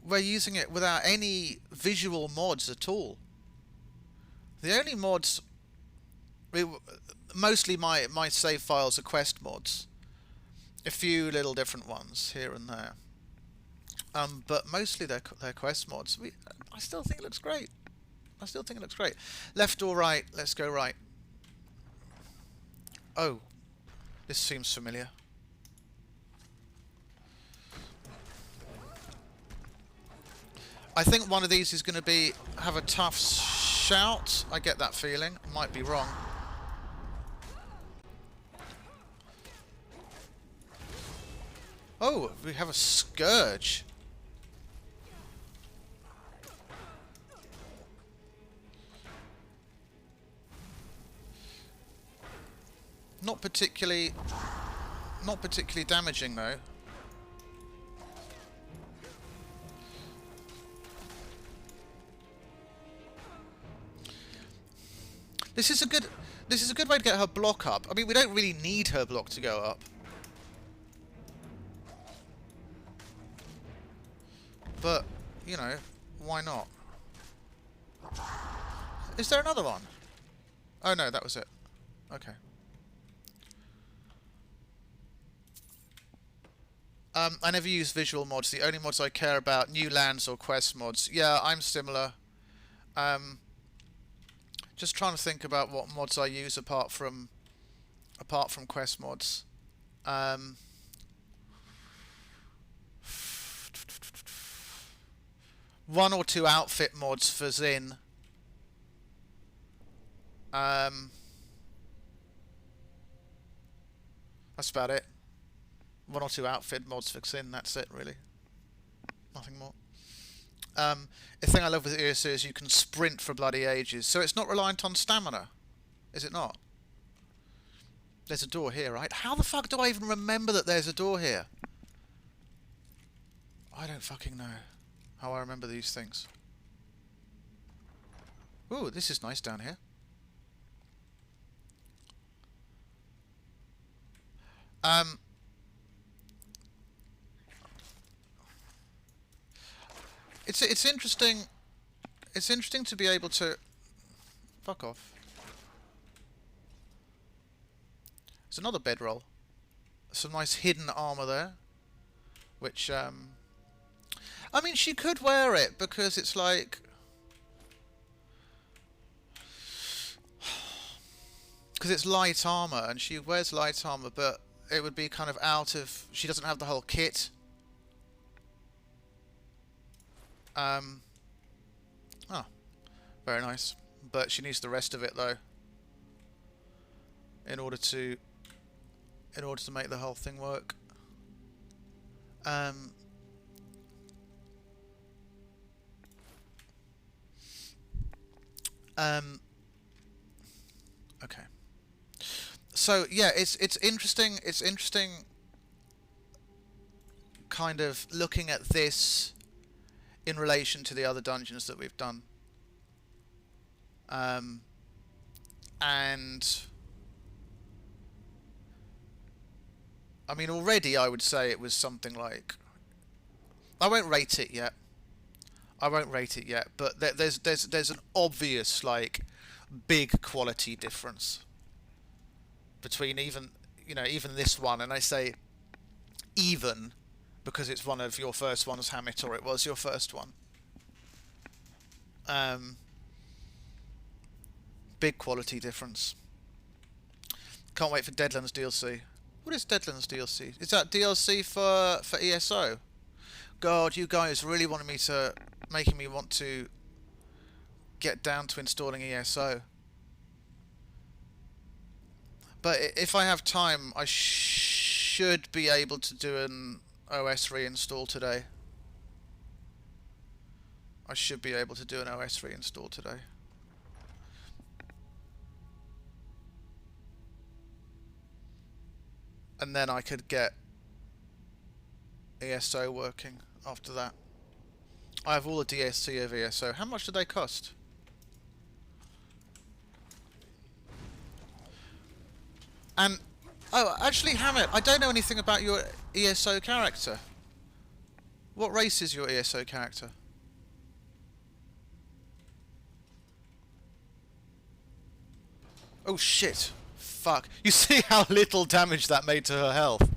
We're using it without any visual mods at all. The only mods, mostly my save files are quest mods. A few little different ones here and there. But mostly they're quest mods. I still think it looks great. I still think it looks great. Left or right? Let's go right. Oh, this seems familiar. I think one of these is going to have a tough shout. I get that feeling. Might be wrong. Oh, we have a scourge. Not particularly damaging though. This is a good way to get her block up. I mean, we don't really need her block to go up. But, you know, why not? Is there another one? Oh no, that was it. Okay. I never use visual mods. The only mods I care about, new lands or quest mods. Yeah, I'm similar. Just trying to think about what mods I use apart from quest mods. One or two outfit mods for Zin. That's about it. One or two outfit mods for Zin. That's it, really. Nothing more. The thing I love with ESO is you can sprint for bloody ages, so it's not reliant on stamina, is it not? There's a door here, right? How the fuck do I even remember that there's a door here? I don't fucking know how I remember these things. Ooh, this is nice down here. It's interesting. It's interesting to be able to. Fuck off. There's another bedroll. Some nice hidden armor there, which I mean, she could wear it because it's like. Because it's light armor, and she wears light armor, but it would be kind of out of. She doesn't have the whole kit. Oh, very nice. But she needs the rest of it though, in order to make the whole thing work. Okay. So yeah, it's interesting. It's interesting, kind of looking at this in relation to the other dungeons that we've done. And I mean, already I would say it was something like. I won't rate it yet. But there's an obvious like big quality difference between even this one, and I say even because it's one of your first ones, Hammet, or it was your first one. Big quality difference. Can't wait for Deadlands DLC. What is Deadlands DLC? Is that DLC for ESO? God, you guys really wanted making me want to get down to installing ESO. But if I have time, I should be able to do an OS reinstall today. I should be able to do an OS reinstall today. And then I could get ESO working after that. I have all the DSC of ESO. How much do they cost? And oh, actually, Hammet, I don't know anything about your ESO character. What race is your ESO character? Oh shit! Fuck. You see how little damage that made to her health?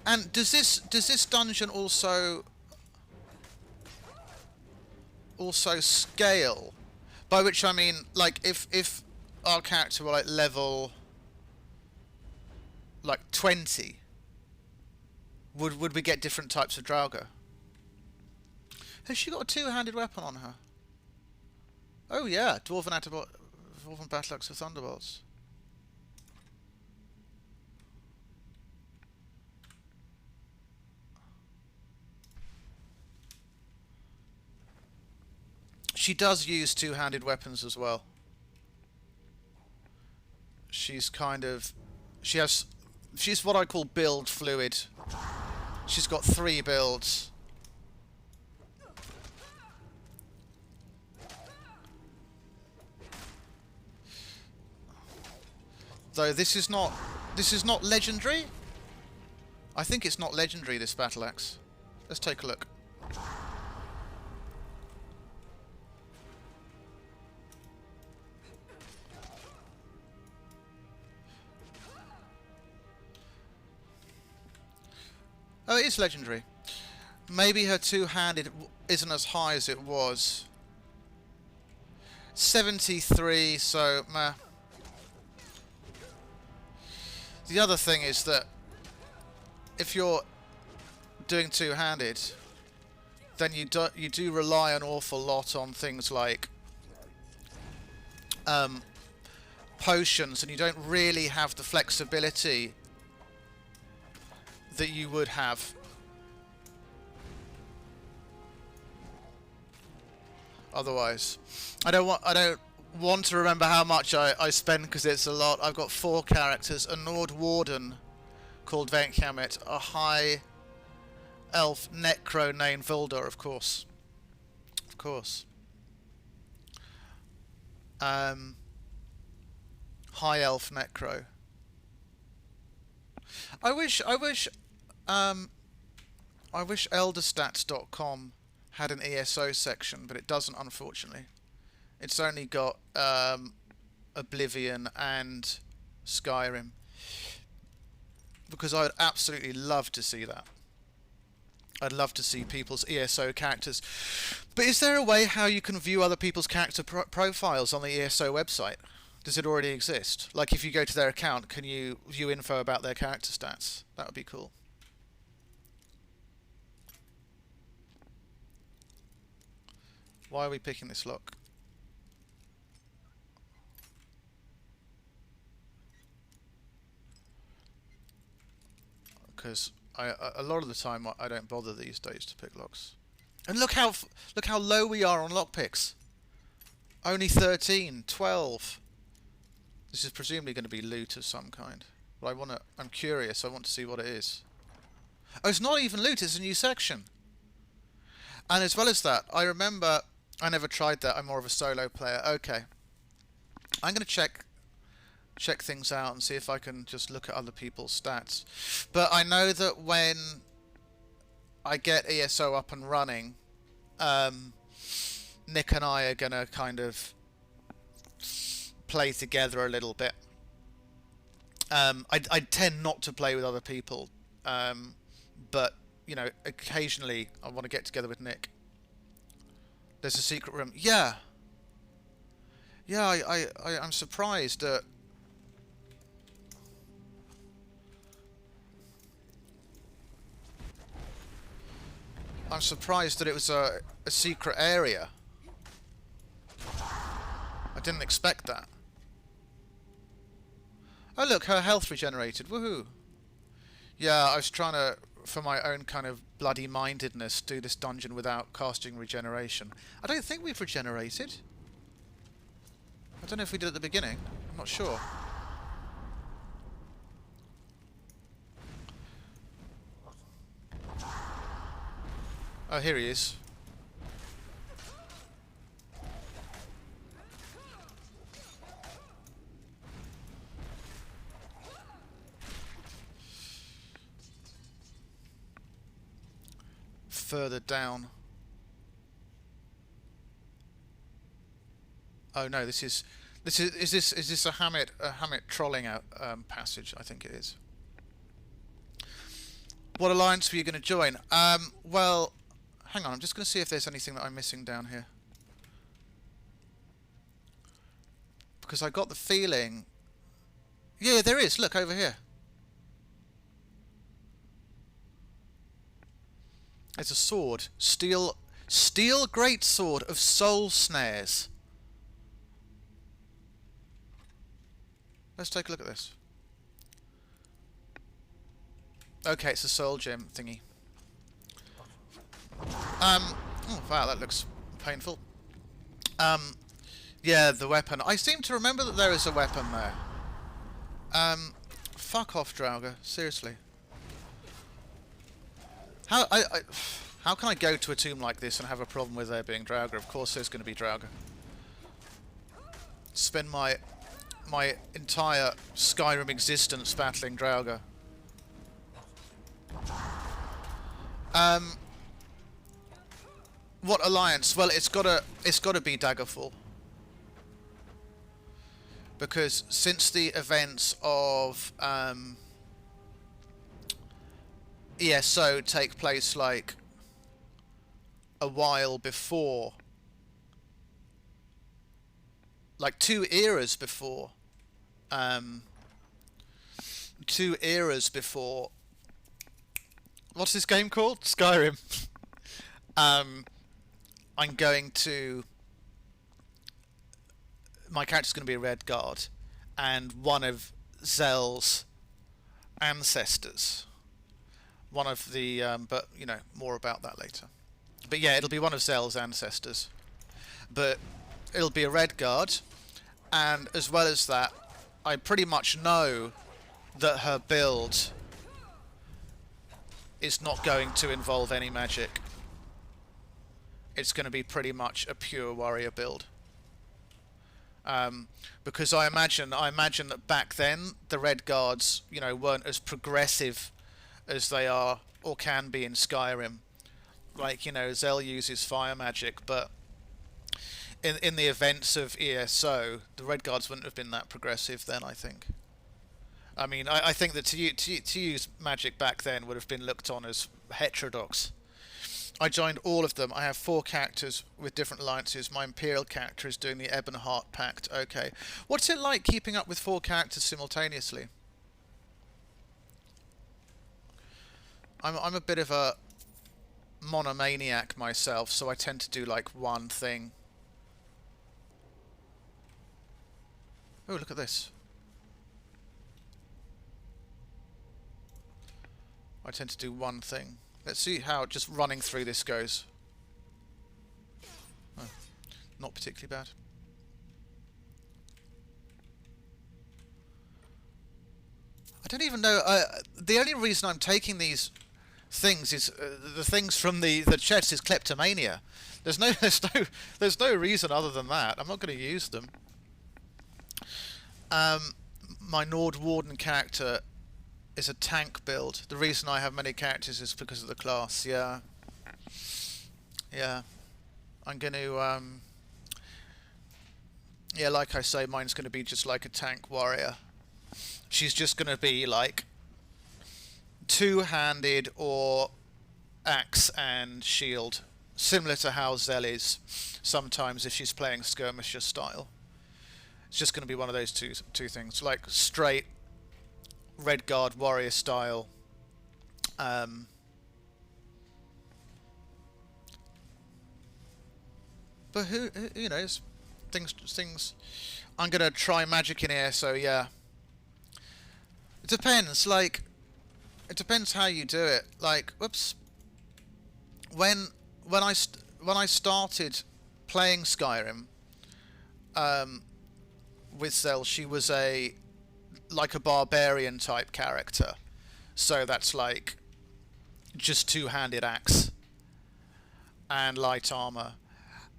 And does this dungeon also scale? By which I mean, like, if our character were like level like 20, would we get different types of Draugr? Has she got a two-handed weapon on her? Oh yeah, Dwarven Battle Axe with Thunderbolts. She does use two-handed weapons as well. She's she's what I call build fluid. She's got 3 builds. Though this is not legendary. I think it's not legendary, this battle axe. Let's take a look. Oh, it is legendary. Maybe her two-handed isn't as high as it was. 73, so meh. The other thing is that if you're doing two-handed, then you do rely an awful lot on things like potions, and you don't really have the flexibility that you would have otherwise. I don't want to remember how much I spend because it's a lot. I've got 4 characters: a Nord Warden called Venjhammet, a High Elf Necro named Vuldor, of course. High Elf Necro. I wish elderstats.com had an ESO section, but it doesn't, unfortunately. It's only got Oblivion and Skyrim, because I'd absolutely love to see that. I'd love to see people's ESO characters. But is there a way how you can view other people's character profiles on the ESO website? Does it already exist? Like, if you go to their account, can you view info about their character stats? That would be cool. Why are we picking this lock? Because a lot of the time I don't bother these days to pick locks. And look how low we are on lockpicks. Only 13, 12. This is presumably going to be loot of some kind. But I'm curious. I want to see what it is. Oh, it's not even loot. It's a new section. And as well as that, I remember I never tried that. I'm more of a solo player. Okay. I'm going to check things out and see if I can just look at other people's stats. But I know that when I get ESO up and running, Nick and I are going to kind of play together a little bit. I tend not to play with other people, but you know, occasionally I want to get together with Nick. There's a secret room. Yeah, I'm surprised that it was a secret area. I didn't expect that. Oh look, her health regenerated. Woohoo! Yeah, I was trying to, for my own kind of bloody mindedness, do this dungeon without casting regeneration. I don't think we've regenerated. I don't know if we did at the beginning. I'm not sure. Oh, here he is. further down. Oh no, is this a Hammet trolling out passage? I think it is. What alliance were you going to join? Well, hang on, I'm just going to see if there's anything that I'm missing down here. Because I got the feeling... Yeah, there is. Look, over here. It's a sword. Steel greatsword of soul snares. Let's take a look at this. Okay, it's a soul gem thingy. Oh wow, that looks painful. Yeah, the weapon. I seem to remember that there is a weapon there. Fuck off, Draugr. Seriously. How can I go to a tomb like this and have a problem with there being Draugr? Of course there's going to be Draugr. Spend my entire Skyrim existence battling Draugr. What alliance? Well, it's gotta be Daggerfall. Because since the events of ESO take place like a while before, like two eras before what's this game called? Skyrim. I'm going to... My character's going to be a Red Guard, and one of Zell's ancestors. One of the... but, you know, more about that later. But yeah, it'll be one of Zell's ancestors. But it'll be a Red Guard, and as well as that, I pretty much know that her build is not going to involve any magic. It's going to be pretty much a pure warrior build. Because I imagine that back then the Red Guards, you know, weren't as progressive as they are or can be in Skyrim. Like, you know, Zell uses fire magic, but in the events of ESO, the Red Guards wouldn't have been that progressive then, I think. I mean, I think that to use magic back then would have been looked on as heterodox. I joined all of them. I have 4 characters with different alliances. My Imperial character is doing the Ebonheart Pact. Okay. What's it like keeping up with 4 characters simultaneously? I'm a bit of a monomaniac myself, so I tend to do like one thing. Oh, look at this. I tend to do one thing. Let's see how just running through this goes. Oh, not particularly bad. I don't even know. The only reason I'm taking these things is the things from the chests is kleptomania. There's no reason other than that. I'm not going to use them. My Nord Warden character is a tank build. The reason I have many characters is because of the class. Yeah. I'm going to yeah, like I say, mine's going to be just like a tank warrior. She's just going to be like two-handed or axe and shield, similar to how Zell is sometimes if she's playing skirmisher style. It's just going to be one of those two things, like straight Red Guard warrior style. But who knows? Things. I'm gonna try magic in here, so yeah. It depends. Like, it depends how you do it. Like, whoops. When I started playing Skyrim, with Zell, she was like a barbarian type character, so that's like just two-handed axe and light armor.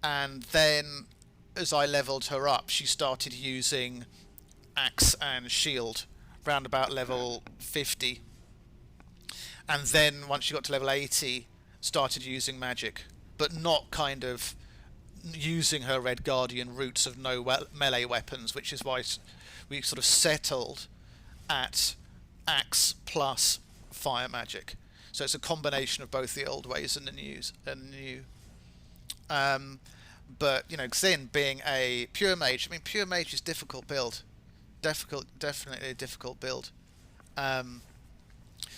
And then as I leveled her up, she started using axe and shield round about level 50, and then once she got to level 80, started using magic, but not kind of using her Red Guardian roots of no melee weapons, which is why we sort of settled at axe plus fire magic. So it's a combination of both the old ways and the new. But you know, Xin being a pure mage, I mean, pure mage is difficult build, definitely a difficult build.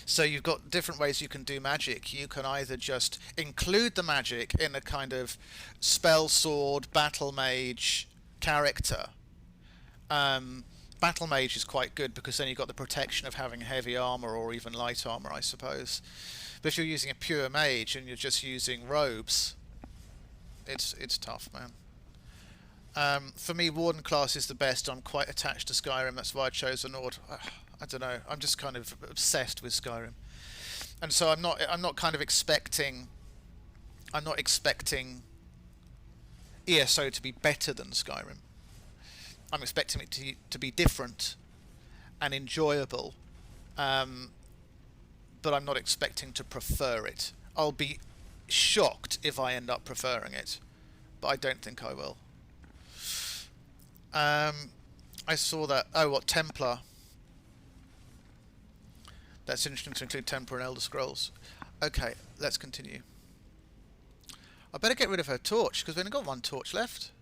So you've got different ways you can do magic. You can either just include the magic in a kind of spell sword, battle mage character. Battle mage is quite good because then you've got the protection of having heavy armor or even light armor, I suppose. But if you're using a pure mage and you're just using robes, it's tough, man. For me, Warden class is the best. I'm quite attached to Skyrim. That's why I chose a Nord. I don't know. I'm just kind of obsessed with Skyrim, and so I'm not kind of expecting. I'm not expecting ESO to be better than Skyrim. I'm expecting it to be different and enjoyable, but I'm not expecting to prefer it. I'll be shocked if I end up preferring it, but I don't think I will. I saw that. Oh, what, Templar? That's interesting to include Templar and Elder Scrolls. Okay, let's continue. I better get rid of her torch because we've only got one torch left.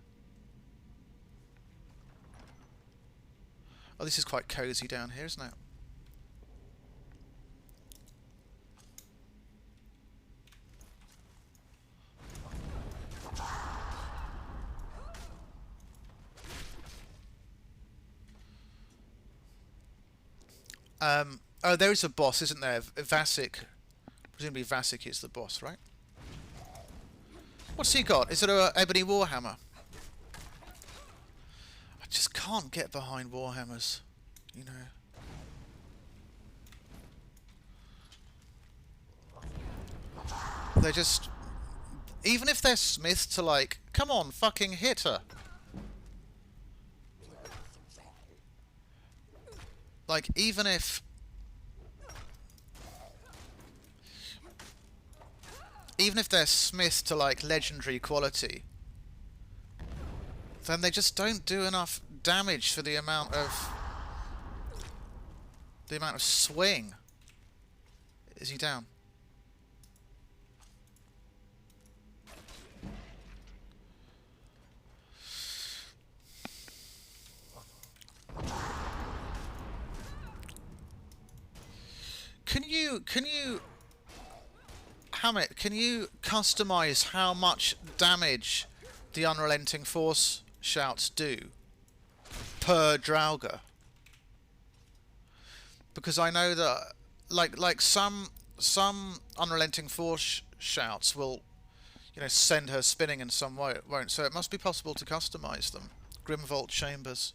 Oh, this is quite cozy down here, isn't it? Oh, there is a boss, isn't there? Vasik. Presumably Vasik is the boss, right? What's he got? Is it a ebony warhammer? I just can't get behind warhammers, you know. They just... Even if they're smiths to, like... Come on, fucking hit her! Like, even if they're smiths to, like, legendary quality, then they just don't do enough damage for the amount of swing. Is he down? Can you Hammet, can you customize how much damage the Unrelenting Force shouts do per Draugr? Because I know that like some Unrelenting Force shouts will, you know, send her spinning and some won't. So it must be possible to customize them. Grimvault Chambers.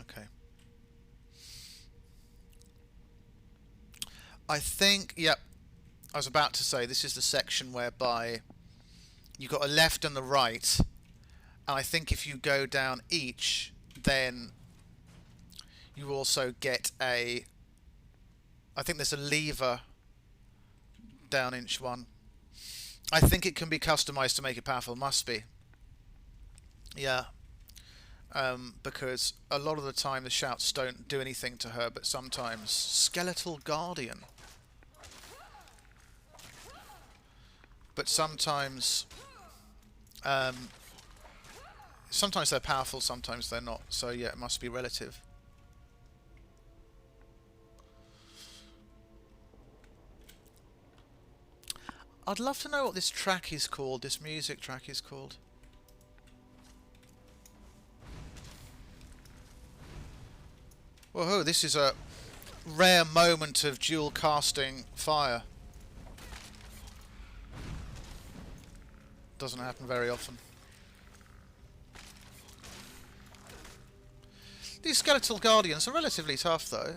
Okay. I think, yep, I was about to say this is the section whereby you've got a left and the right, and I think if you go down each, then you also get a... I think there's a lever down each one. I think it can be customized to make it powerful. Must be. Yeah. Because a lot of the time the shouts don't do anything to her, but sometimes... Skeletal Guardian. But sometimes... sometimes they're powerful, sometimes they're not. So yeah, it must be relative. I'd love to know what this track is called, this music track is called. Whoa, this is a rare moment of dual casting fire. Doesn't happen very often. These Skeletal Guardians are relatively tough though.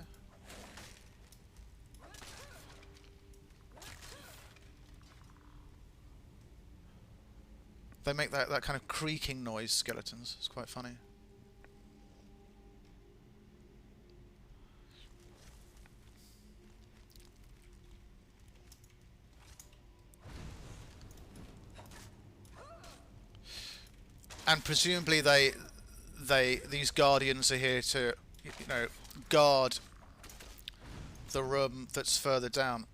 They make that kind of creaking noise, skeletons. It's quite funny. And presumably these guardians are here to, you know, guard the room that's further down.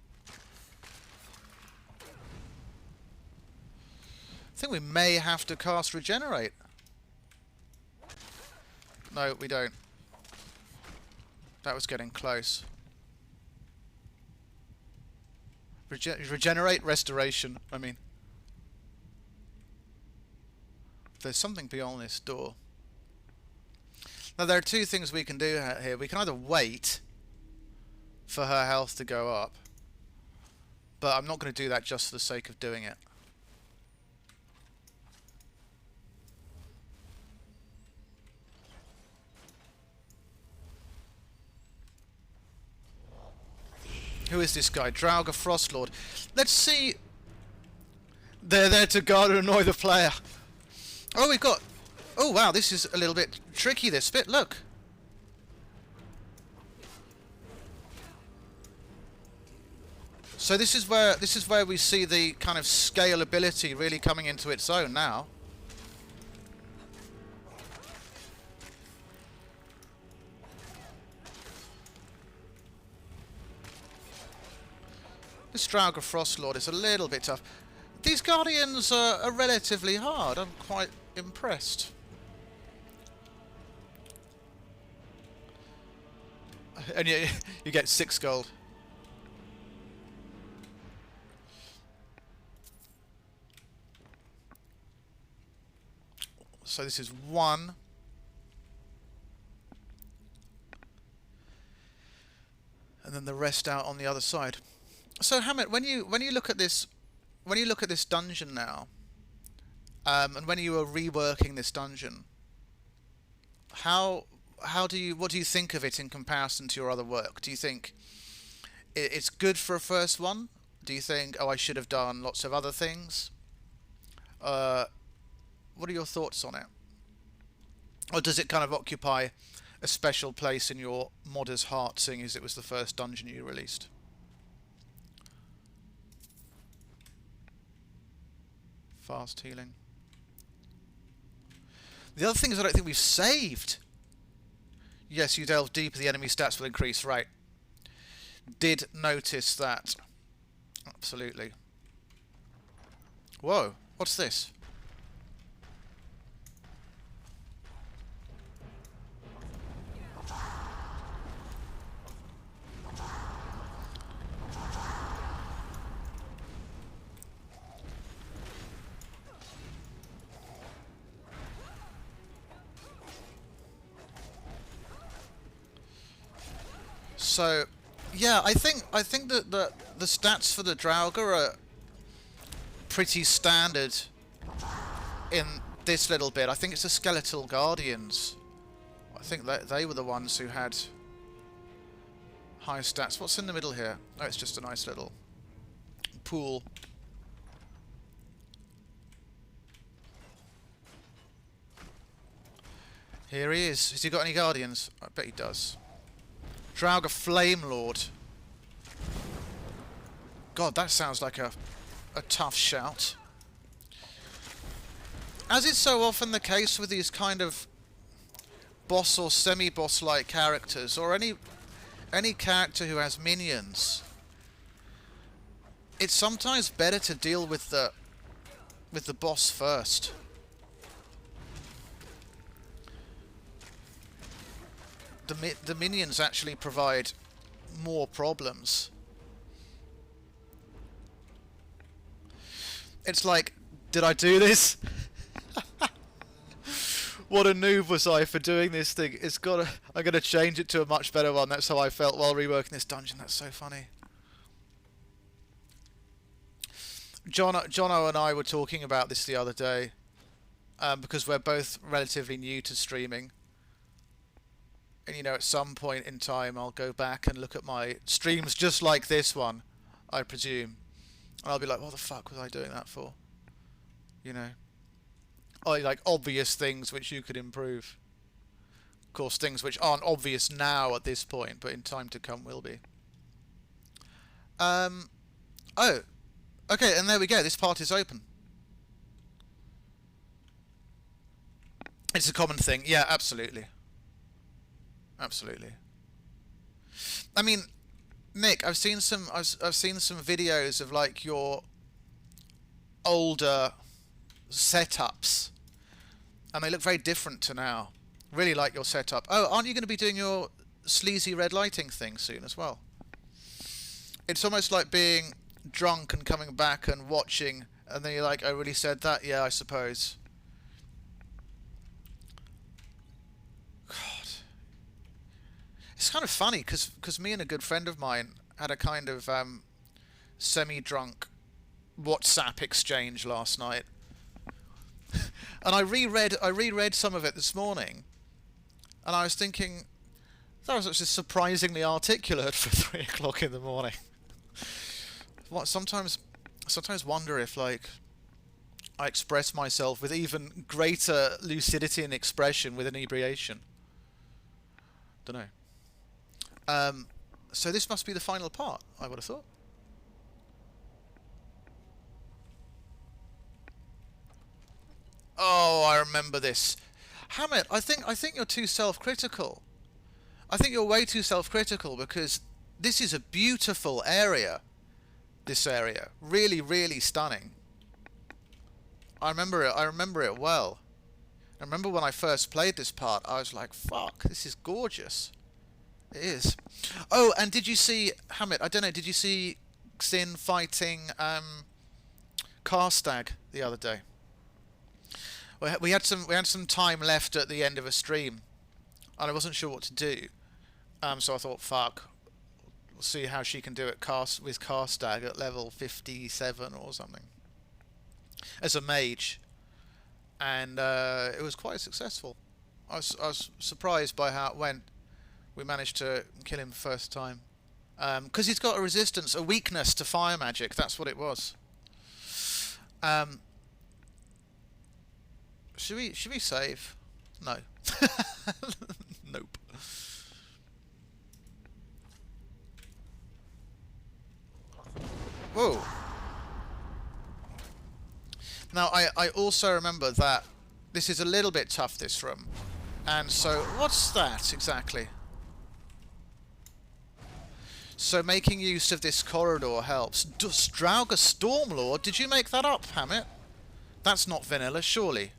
I think we may have to cast regenerate. No, we don't. That was getting close. Regenerate, restoration, I mean. There's something beyond this door. Now there are two things we can do here. We can either wait for her health to go up, but I'm not going to do that just for the sake of doing it. Who is this guy? Draugr Frostlord. Let's see. They're there to guard and annoy the player. Oh, we've got... Oh, wow, this is a little bit tricky, this bit. Look. So this is where we see the kind of scalability really coming into its own now. This Draugr Frostlord is a little bit tough. These Guardians are relatively hard. I'm quite impressed. And you get 6 gold. So this is 1. And then the rest out on the other side. So Hammet, when you look at this dungeon now, and when you are reworking this dungeon, what do you think of it in comparison to your other work? Do you think it's good for a first one? Do you think, oh, I should have done lots of other things? What are your thoughts on it? Or does it kind of occupy a special place in your modder's heart, seeing as it was the first dungeon you released? Fast healing. The other thing is I don't think we've saved. Yes, you delve deeper, the enemy stats will increase. Right. Did notice that. Absolutely. Whoa. What's this? So, yeah, I think that the stats for the Draugr are pretty standard in this little bit. I think it's the Skeletal Guardians. I think that they were the ones who had high stats. What's in the middle here? Oh, it's just a nice little pool. Here he is. Has he got any Guardians? I bet he does. Draugr Flamelord. God, that sounds like a tough shout. As is so often the case with these kind of boss or semi-boss like characters, or any character who has minions, it's sometimes better to deal with the boss first. The minions actually provide more problems. It's like, did I do this? What a noob was I for doing this thing. I'm gonna change it to a much better one. That's how I felt while reworking this dungeon. That's so funny. Jono and I were talking about this the other day, because we're both relatively new to streaming. And, you know, at some point in time, I'll go back and look at my streams just like this one, I presume. And I'll be like, what the fuck was I doing that for? You know? like obvious things which you could improve. Of course, things which aren't obvious now at this point, but in time to come will be. Oh, okay, and there we go. This part is open. It's a common thing. Yeah, absolutely. Absolutely. I mean, Nick, I've seen some videos of like your older setups, and they look very different to now. Really like your setup. Oh, aren't you going to be doing your sleazy red lighting thing soon as well? It's almost like being drunk and coming back and watching, and then you're like, I really said that? Yeah, I suppose. God. It's kind of funny, because me and a good friend of mine had a kind of semi-drunk WhatsApp exchange last night. And I reread some of it this morning, and I was thinking, that was actually surprisingly articulate for 3 o'clock in the morning. What sometimes wonder if like I express myself with even greater lucidity and expression with inebriation. Don't know. So this must be the final part, I would have thought. Oh, I remember this. Hammet, I think you're too self-critical. I think you're way too self-critical, because this is a beautiful area. This area. Really, really stunning. I remember it well. I remember when I first played this part, I was like, fuck, this is gorgeous. It is. Oh, and did you see, Hammet, I don't know, did you see Xin fighting Karstag the other day? We had some time left at the end of a stream, and I wasn't sure what to do. So I thought, fuck, we'll see how she can do it with Karstag at level 57 or something as a mage, and it was quite successful. I was surprised by how it went. We managed to kill him first time, because he's got a resistance, a weakness to fire magic. That's what it was. Should we save? No. Nope. Whoa. Now I also remember that this is a little bit tough, this room, and so what's that exactly? So making use of this corridor helps. Strauga Stormlord? Did you make that up, Hammet? That's not vanilla, surely.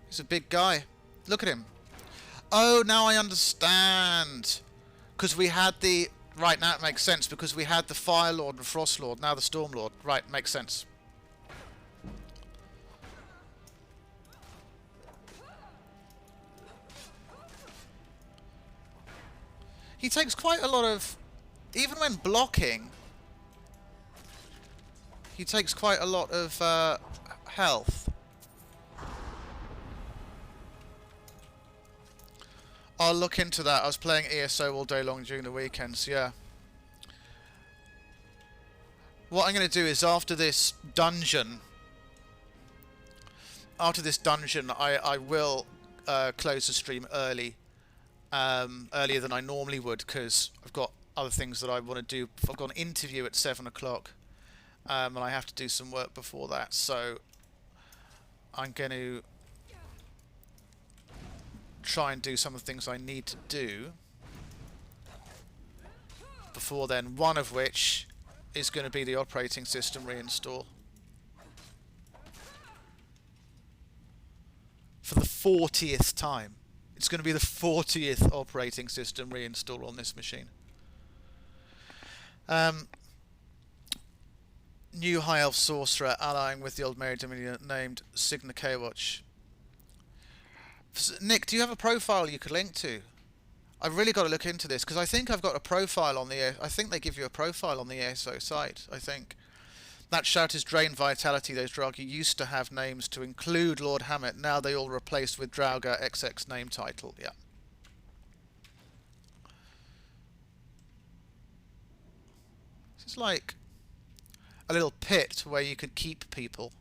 He's a big guy. Look at him. Oh, now I understand. Because we had the... Right, now it makes sense, because we had the Fire Lord and Frost Lord, now the Storm Lord. Right, makes sense. He takes quite a lot of... Even when blocking, he takes quite a lot of health. I'll look into that. I was playing ESO all day long during the weekends, yeah. What I'm going to do is after this dungeon, I will close the stream early, earlier than I normally would, because I've got other things that I want to do. I've got an interview at 7 o'clock, and I have to do some work before that, so I'm going to try and do some of the things I need to do before then, one of which is going to be the operating system reinstall for the 40th time. It's going to be the 40th operating system reinstall on this machine. New High Elf Sorcerer allying with the Old Mary Dominion named Signa K-Watch. Nick, do you have a profile you could link to? I've really got to look into this, because I think I've got a profile on the... I think they give you a profile on the ASO site, I think. That shout is drained vitality. Those Draugi used to have names to include Lord Hammet. Now they all replaced with Draugr XX name title. Yeah. This is like a little pit where you could keep people.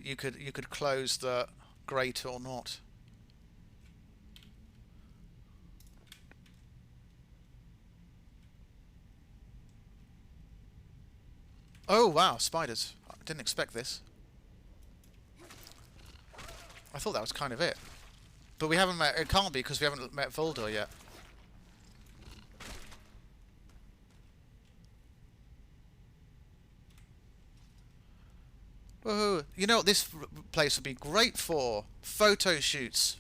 You could close the grate or not. Oh wow, spiders! I didn't expect this. I thought that was kind of it, but we haven't met. It can't be because we haven't met Voldor yet. Woohoo! You know what this place would be great for? Photo shoots.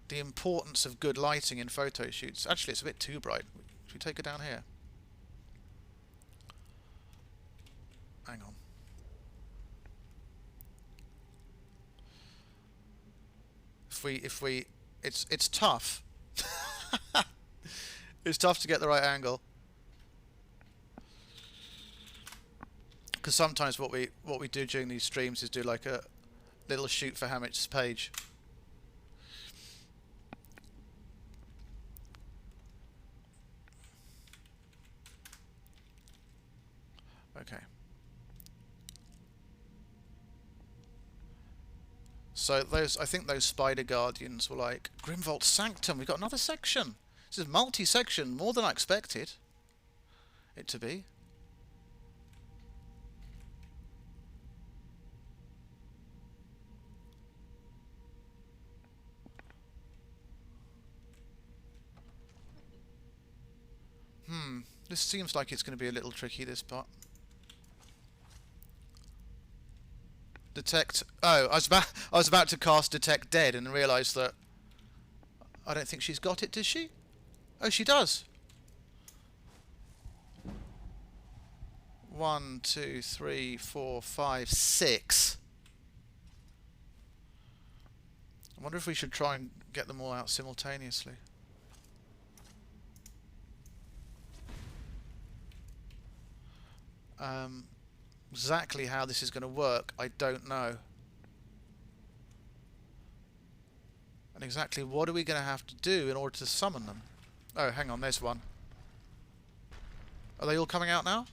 The importance of good lighting in photo shoots. Actually, it's a bit too bright. Should we take it down here? Hang on. It's tough. It's tough to get the right angle. Because sometimes what we do during these streams is do like a little shoot for Hammet's page. Okay. So I think those Spider Guardians were like, Grimvault Sanctum, we've got another section. This is multi-section, more than I expected it to be. This seems like it's going to be a little tricky, this part. Detect... Oh, I was about to cast Detect Dead and realised that... I don't think she's got it, does she? Oh, she does! 1, 2, 3, 4, 5, 6. I wonder if we should try and get them all out simultaneously. Exactly how this is going to work, I don't know. And exactly what are we going to have to do in order to summon them? Oh, hang on, there's one. Are they all coming out now?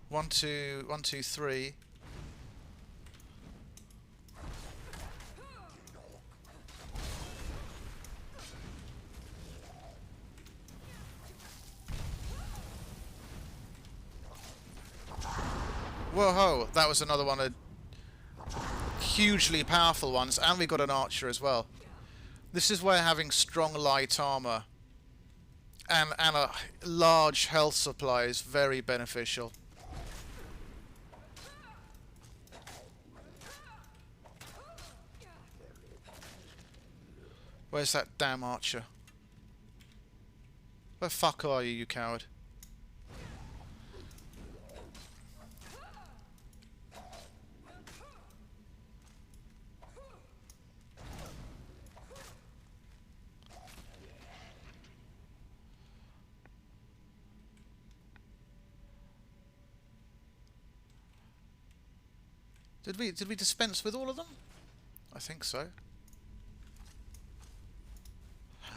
1, 2, 1, 2, 3. Whoa-ho, that was another one of hugely powerful ones, and we got an archer as well. This is where having strong light armor and a large health supply is very beneficial. Where's that damn archer? Where the fuck are you, you coward? Did we dispense with all of them? I think so.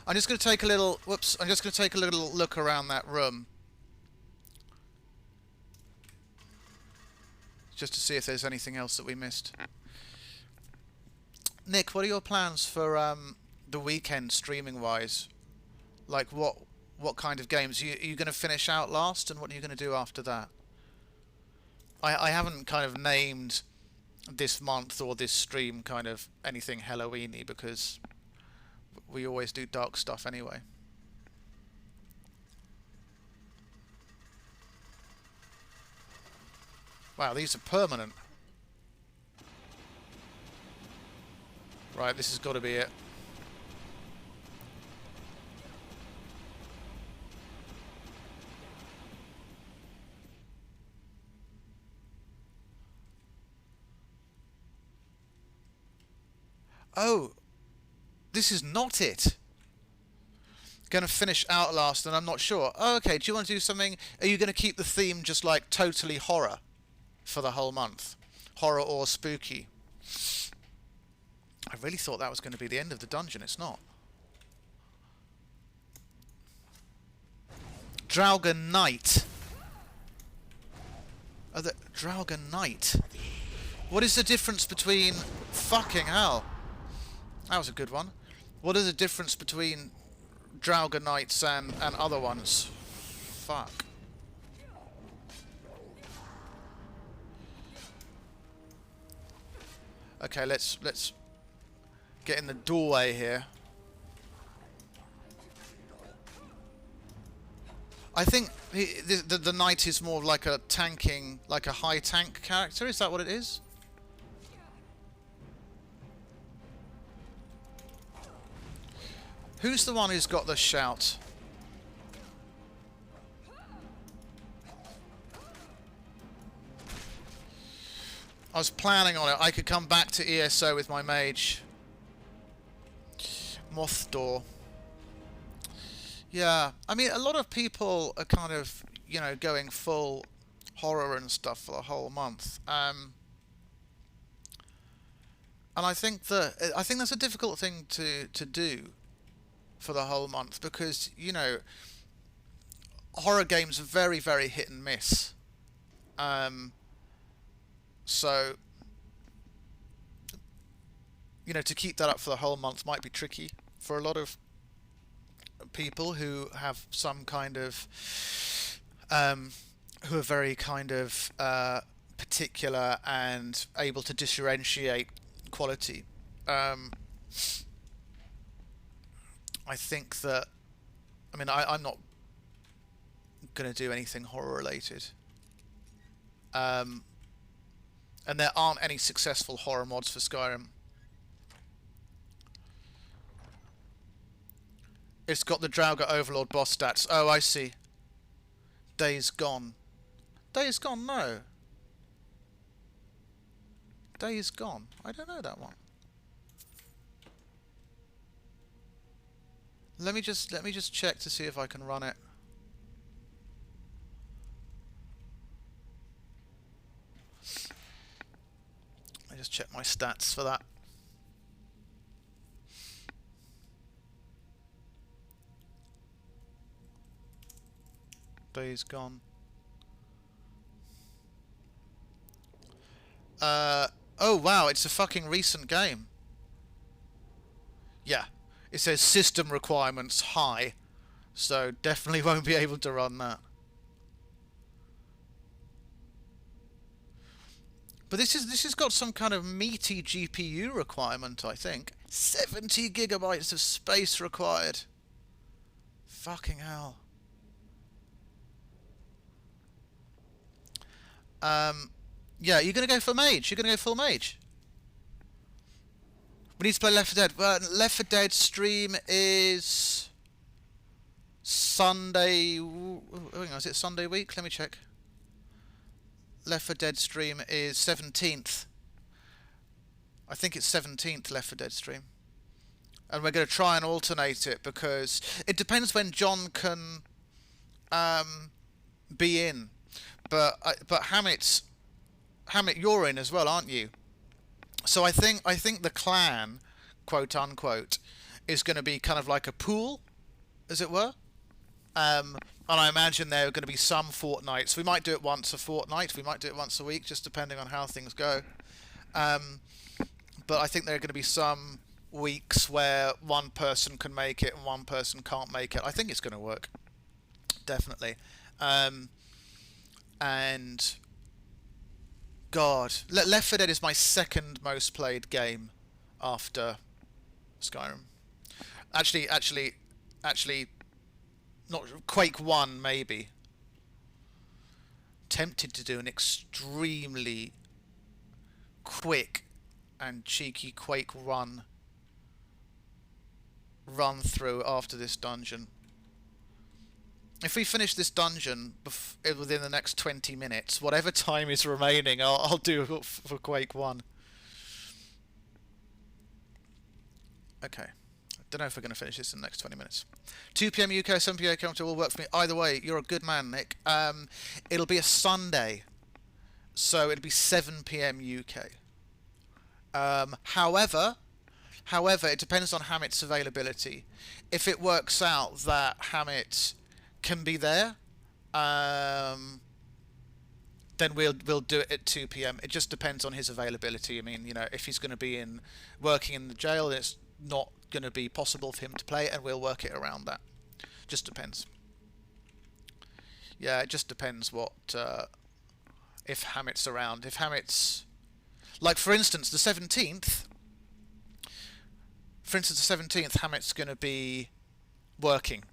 I'm just going to take a little... Whoops. I'm just going to take a little look around that room. Just to see if there's anything else that we missed. Nick, what are your plans for the weekend streaming-wise? Like, what kind of games? Are you going to finish Outlast, and what are you going to do after that? I haven't kind of named this month or this stream kind of anything Halloween-y because we always do dark stuff anyway. Wow, these are permanent. Right, this has got to be it. Oh, this is not it. Gonna finish Outlast and I'm not sure. Oh, okay, do you want to do something? Are you gonna keep the theme just like totally horror for the whole month? Horror or spooky? I really thought that was going to be the end of the dungeon. It's not. Draugr Knight. Oh, the Draugr Knight. What is the difference between... Fucking hell. That was a good one. What is the difference between Draugr Knights and other ones? Fuck. Okay, let's get in the doorway here. I think the knight is more like a tanking, like a high tank character. Is that what it is? Who's the one who's got the shout? I was planning on it. I could come back to ESO with my mage. Moth Door. Yeah, I mean, a lot of people are kind of, you know, going full horror and stuff for the whole month. And I think that's a difficult thing to do for the whole month because, you know, horror games are very, very hit and miss. So, you know, to keep that up for the whole month might be tricky for a lot of people who have some kind of, who are very kind of particular and able to differentiate quality. I think that, I mean, I'm not going to do anything horror related. And there aren't any successful horror mods for Skyrim. It's got the Draugr Overlord boss stats. Oh, I see. Days Gone. Days Gone, no. Days Gone. I don't know that one. Let me just check to see if I can run it. I just check my stats for that. Days Gone. Oh wow, it's a fucking recent game. Yeah, it says system requirements high, so definitely won't be able to run that. But this has got some kind of meaty GPU requirement, I think. 70 gigabytes of space required. Fucking hell. Yeah, you're gonna go for mage. You're gonna go full mage. We need to play Left 4 Dead. Well, Left 4 Dead stream is Sunday. Hang on, is it Sunday week? Let me check. Left 4 Dead stream is 17th. I think it's 17th Left 4 Dead stream. And we're going to try and alternate it because it depends when John can be in. But Hammet, you're in as well, aren't you? So I think the clan, quote unquote, is going to be kind of like a pool, as it were. And I imagine there are going to be some fortnights. We might do it once a fortnight. We might do it once a week, just depending on how things go. But I think there are going to be some weeks where one person can make it and one person can't make it. I think it's going to work. Definitely. And God, Left 4 Dead is my second most played game after Skyrim. Actually, not Quake 1 maybe. Tempted to do an extremely quick and cheeky Quake run through after this dungeon. If we finish this dungeon within the next 20 minutes, whatever time is remaining, I'll do for Quake 1. Okay. Don't know if we're going to finish this in the next 20 minutes. 2 p.m. UK, 7 p.m. UK will work for me. Either way, you're a good man, Nick. It'll be a Sunday, so it'll be 7 p.m. UK. However, it depends on Hammet's availability. If it works out that Hammet can be there, then we'll do it at 2 p.m. It just depends on his availability. I mean, you know, if he's going to be working in the jail, then it's not going to be possible for him to play, and we'll work it around that. Just depends. Yeah, it just depends what if Hammet's around. If Hammet's, like, for instance, the 17th. For instance, the 17th, Hammet's going to be working,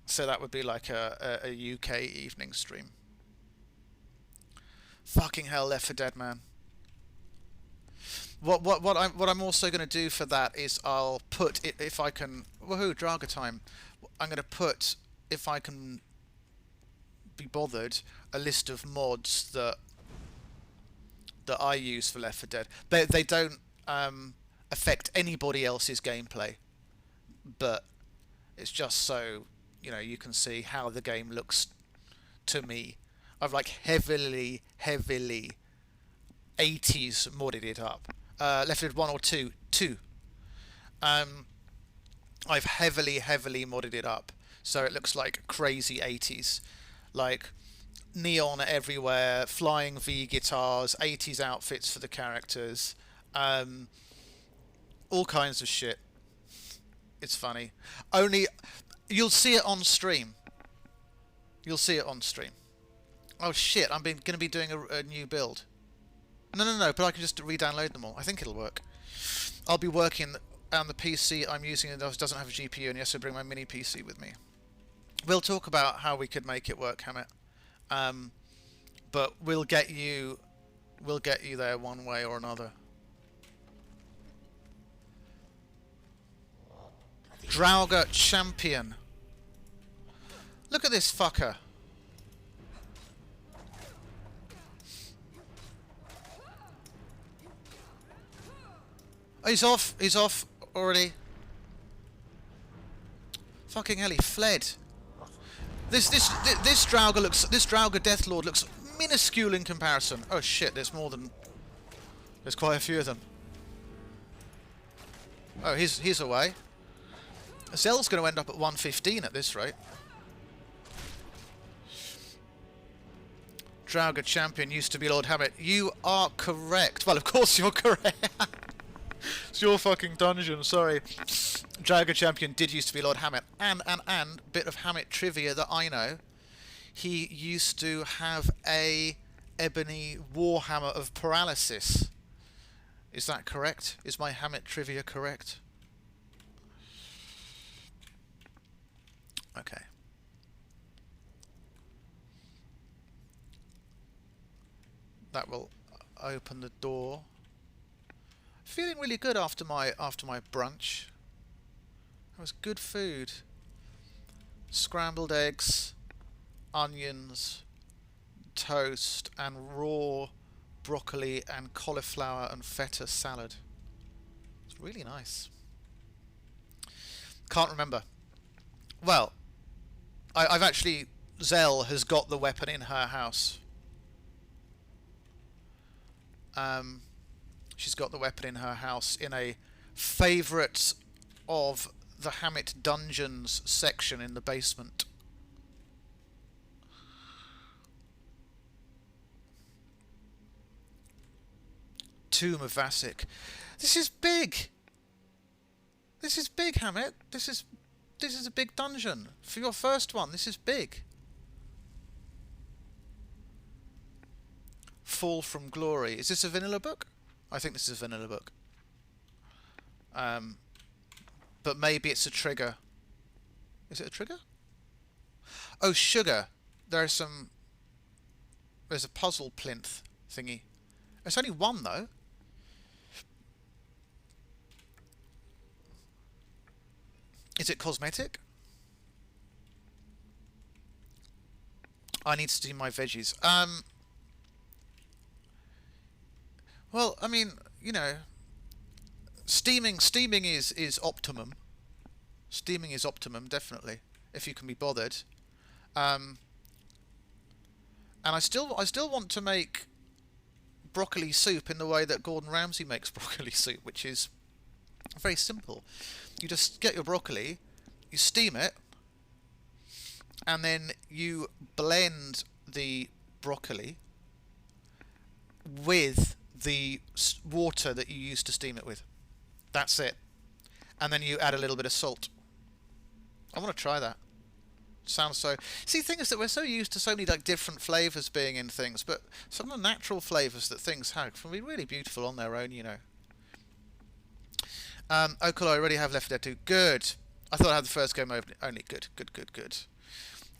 so that would be like a UK evening stream. Fucking hell, Left 4 Dead, man. What I'm also going to do for that is I'll put it, if I can, woohoo, Draga time. I'm going to put, if I can be bothered, a list of mods that I use for Left 4 Dead. They don't affect anybody else's gameplay, but it's just so, you know, you can see how the game looks to me. I've like heavily 80s modded it up. Left 4 Dead 1 or 2? 2. I've heavily modded it up, so it looks like crazy 80s. Like, neon everywhere, flying V guitars, 80s outfits for the characters, all kinds of shit. It's funny. Only, you'll see it on stream. You'll see it on stream. Oh shit, I'm going to be doing a new build. No, but I can just re-download them all. I think it'll work. I'll be working on the PC I'm using that doesn't have a GPU, and yes, I bring my mini PC with me. We'll talk about how we could make it work, Hammet. But we'll get you there one way or another. Drauga Champion. Look at this fucker. Oh, he's off already. Fucking hell, he fled. This Drauga Deathlord looks minuscule in comparison. Oh shit, there's quite a few of them. Oh, he's away. Zell's going to end up at 115 at this rate. Drauga Champion used to be Lord Hammet. You are correct. Well, of course you're correct. It's your fucking dungeon, sorry. Drauga Champion did used to be Lord Hammet. And, bit of Hammet trivia that I know. He used to have a ebony warhammer of paralysis. Is that correct? Is my Hammet trivia correct? Okay. That will open the door. Feeling really good after my brunch. That was good food. Scrambled eggs, onions, toast, and raw broccoli and cauliflower and feta salad. It's really nice. Can't remember. Well, I've actually... Zell has got the weapon in her house. She's got the weapon in her house in a favourite of the Hammet Dungeons section in the basement. Tomb of Vasik. This is big. This is big, Hammet. This is a big dungeon. For your first one, this is big. Fall from Glory. Is this a vanilla book? I think this is a vanilla book. But maybe it's a trigger. Is it a trigger? Oh, sugar. There's a puzzle plinth thingy. It's only one, though. Is it cosmetic? I need to do my veggies. Well, I mean, you know, Steaming is optimum. Steaming is optimum, definitely, if you can be bothered. And I still want to make broccoli soup in the way that Gordon Ramsay makes broccoli soup, which is very simple. You just get your broccoli, you steam it, and then you blend the broccoli with the water that you used to steam it with. That's it. And then you add a little bit of salt. I want to try that. Sounds so... See, the thing is that we're so used to so many like different flavours being in things, but some of the natural flavours that things have can be really beautiful on their own, you know. Oh, cool, I already have Left 4 Dead 2. Good. I thought I had the first game only. Good.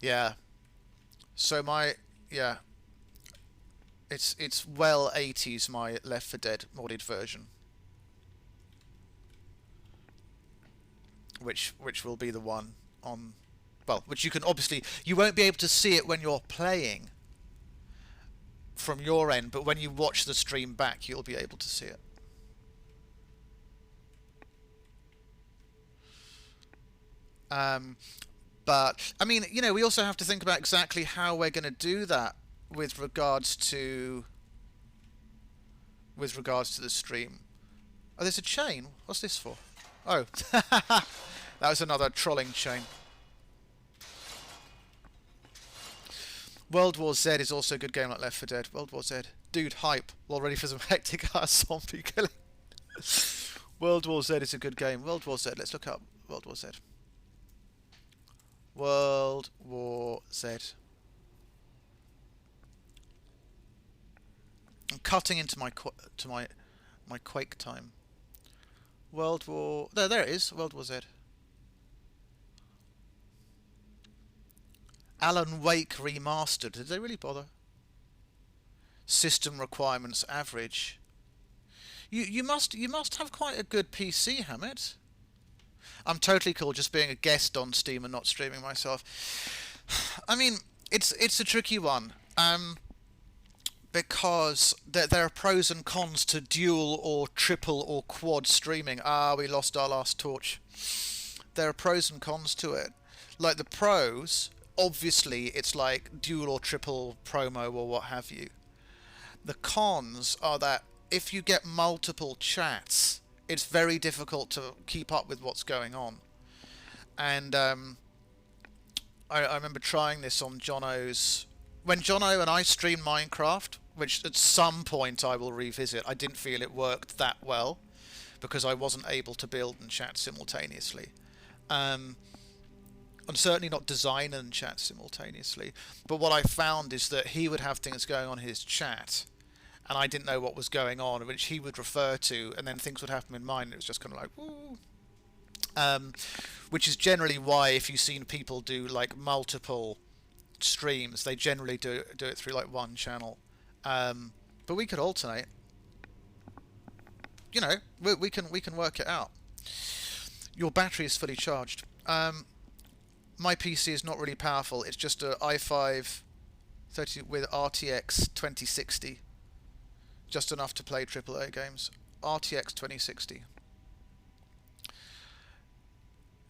Yeah. So my... Yeah. It's well 80s, my Left 4 Dead modded version. Which will be the one on... Well, which you can obviously... You won't be able to see it when you're playing from your end, but when you watch the stream back, you'll be able to see it. But, I mean, you know, we also have to think about exactly how we're going to do that with regards to the stream. Oh, there's a chain. What's this for? Oh, that was another trolling chain. World War Z is also a good game like Left 4 Dead. World War Z. Dude, hype. Well, ready for some hectic ass zombie killing. World War Z is a good game. World War Z. Let's look up World War Z. World War Z. I'm cutting into my Quake time. World War... No, there it is. World War Z. Alan Wake remastered. Did they really bother? System requirements average. You must have quite a good PC, Hammet. I'm totally cool just being a guest on Steam and not streaming myself. I mean, it's a tricky one. Because there are pros and cons to dual or triple or quad streaming. Ah, we lost our last torch. There are pros and cons to it. Like the pros, obviously it's like dual or triple promo or what have you. The cons are that if you get multiple chats, it's very difficult to keep up with what's going on. And I remember trying this on Jono's... When Jono and I streamed Minecraft, which at some point I will revisit, I didn't feel it worked that well because I wasn't able to build and chat simultaneously. And certainly not design and chat simultaneously. But what I found is that he would have things going on in his chat and I didn't know what was going on, which he would refer to, and then things would happen in mine and it was just kind of like, woo. Which is generally why if you've seen people do like multiple streams, they generally do it through like one channel. But we could alternate. You know, we can work it out. Your battery is fully charged. My PC is not really powerful. It's just a i5 30 with RTX 2060. Just enough to play AAA games. RTX 2060.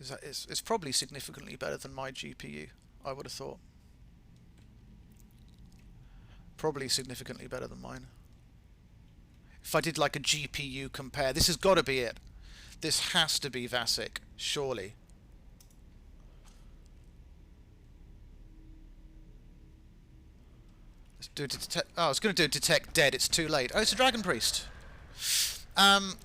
It's probably significantly better than my GPU, I would have thought. Probably significantly better than mine. If I did like a GPU compare, this has got to be it. This has to be Vasik, surely. Let's do detect. Oh, I was going to do detect dead. It's too late. Oh, it's a dragon priest. Now,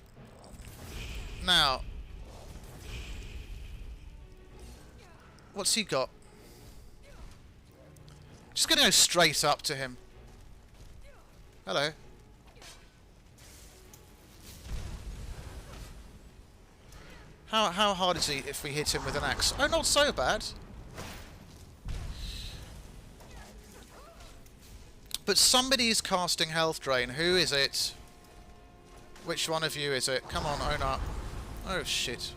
what's he got? Just going to go straight up to him. Hello. How hard is he if we hit him with an axe? Oh, not so bad. But somebody is casting health drain. Who is it? Which one of you is it? Come on, own up. Oh shit.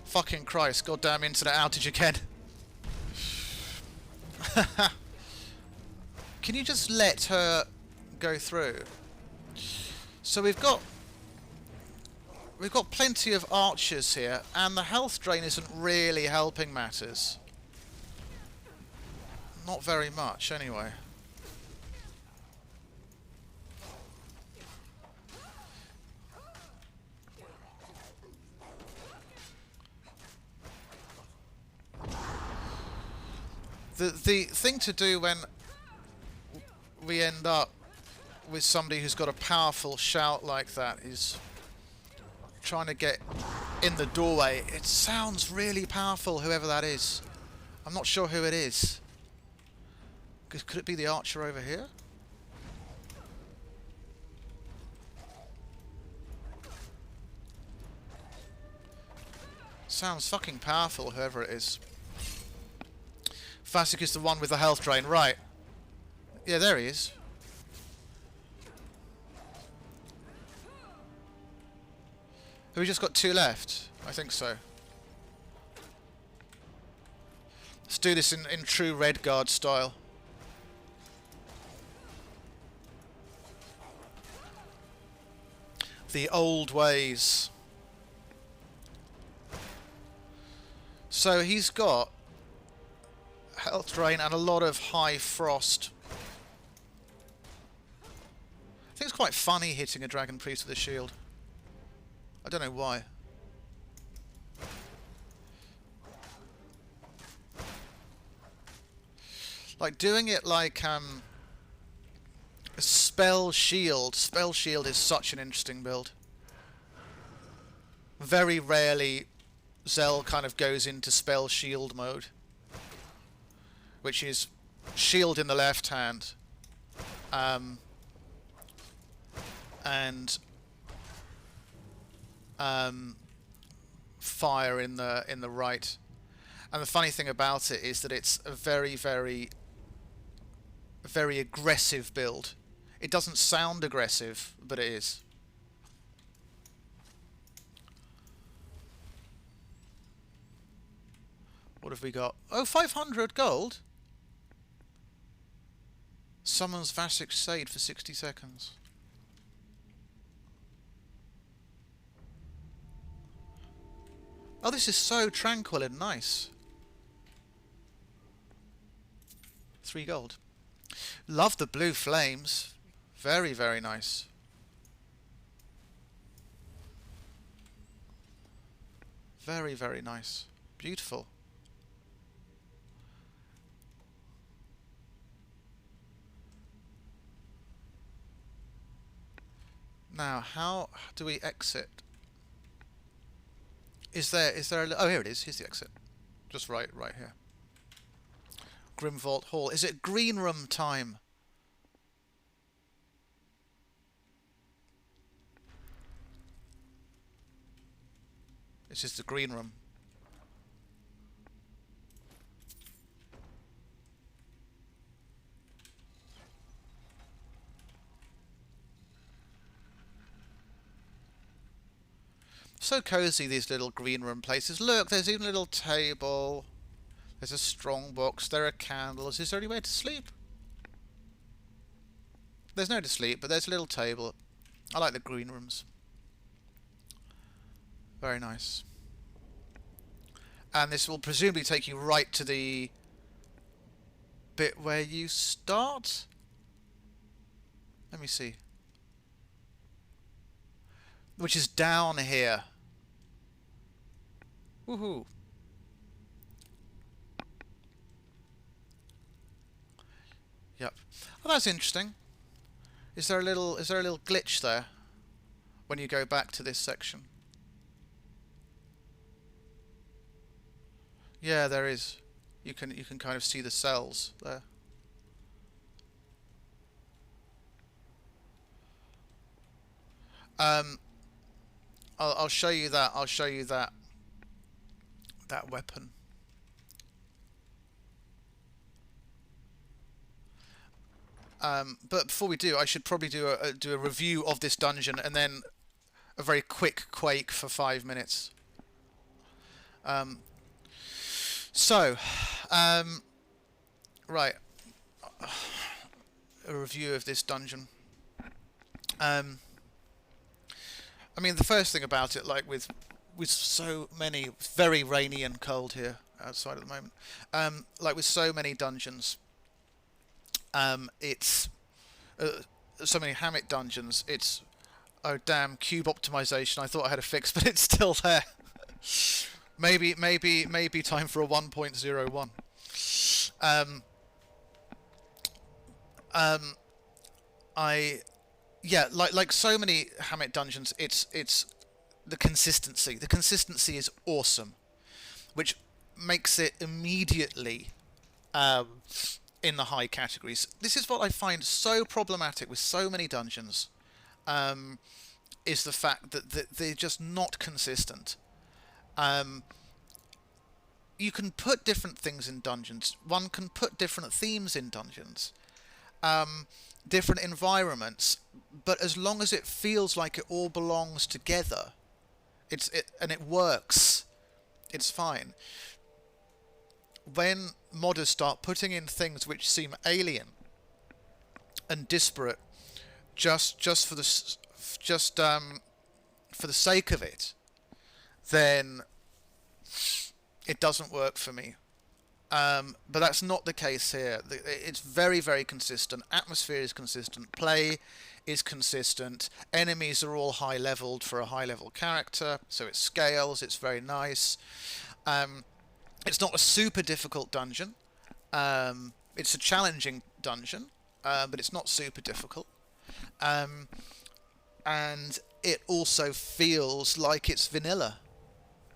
Fucking Christ, goddamn internet outage again. Can you just let her go through? So we've got we've got plenty of archers here, and the health drain isn't really helping matters. Not very much, anyway. The thing to do when we end up with somebody who's got a powerful shout like that is trying to get in the doorway. It sounds really powerful, whoever that is. I'm not sure who it is. Could it be the archer over here? Sounds fucking powerful, whoever it is. Vasik is the one with the health drain, right. Yeah, there he is. Have we just got 2 left? I think so. Let's do this in true Redguard style. The old ways. So he's got health drain and a lot of high frost. I think it's quite funny hitting a dragon priest with a shield. I don't know why. Like doing it like a spell shield. Spell shield is such an interesting build. Very rarely Zell kind of goes into spell shield mode, which is shield in the left hand, and fire in the right. And the funny thing about it is that it's a very, very, very aggressive build. It doesn't sound aggressive, but it is. What have we got? Oh, 500 gold. Summons Vasik Sade for 60 seconds. Oh, this is so tranquil and nice. 3 gold. Love the blue flames. Very, very nice. Very, very nice. Beautiful. Now, how do we exit? Is there a... Oh, here it is. Here's the exit. Just right here. Grimvault Hall. Is it green room time? This is the green room. So cozy, these little green room places. Look, there's even a little table. There's a strong box. There are candles. Is there anywhere to sleep? There's no to sleep, but there's a little table. I like the green rooms. Very nice. And this will presumably take you right to the bit where you start. Let me see. Which is down here. Woohoo. Yep. Oh, that's interesting. Is there a little glitch there when you go back to this section? Yeah, there is. You can kind of see the cells there. I'll show you that. I'll show you that weapon. But before we do, I should probably do a review of this dungeon and then a very quick quake for 5 minutes. Right, a review of this dungeon. I mean, the first thing about it, like with so many, it's very rainy and cold here outside at the moment. Like with so many dungeons, it's so many Hammet dungeons. It's oh damn cube optimization. I thought I had a fix, but it's still there. Maybe time for a 1.01. Um, um, I yeah, like so many Hammet dungeons, it's the consistency. The consistency is awesome, which makes it immediately um, in the high categories. This is what I find so problematic with so many dungeons, um, is the fact that they're just not consistent. Um, you can put different things in dungeons. One can put different themes in dungeons, different environments, but as long as it feels like it all belongs together, and it works, it's fine. When modders start putting in things which seem alien and disparate, just for the sake of it, then it doesn't work for me. But that's not the case here. It's very, very consistent. Atmosphere is consistent. Play is consistent. Enemies are all high leveled for a high level character, so it scales. It's very nice. It's not a super difficult dungeon. It's a challenging dungeon, but it's not super difficult. And it also feels like it's vanilla.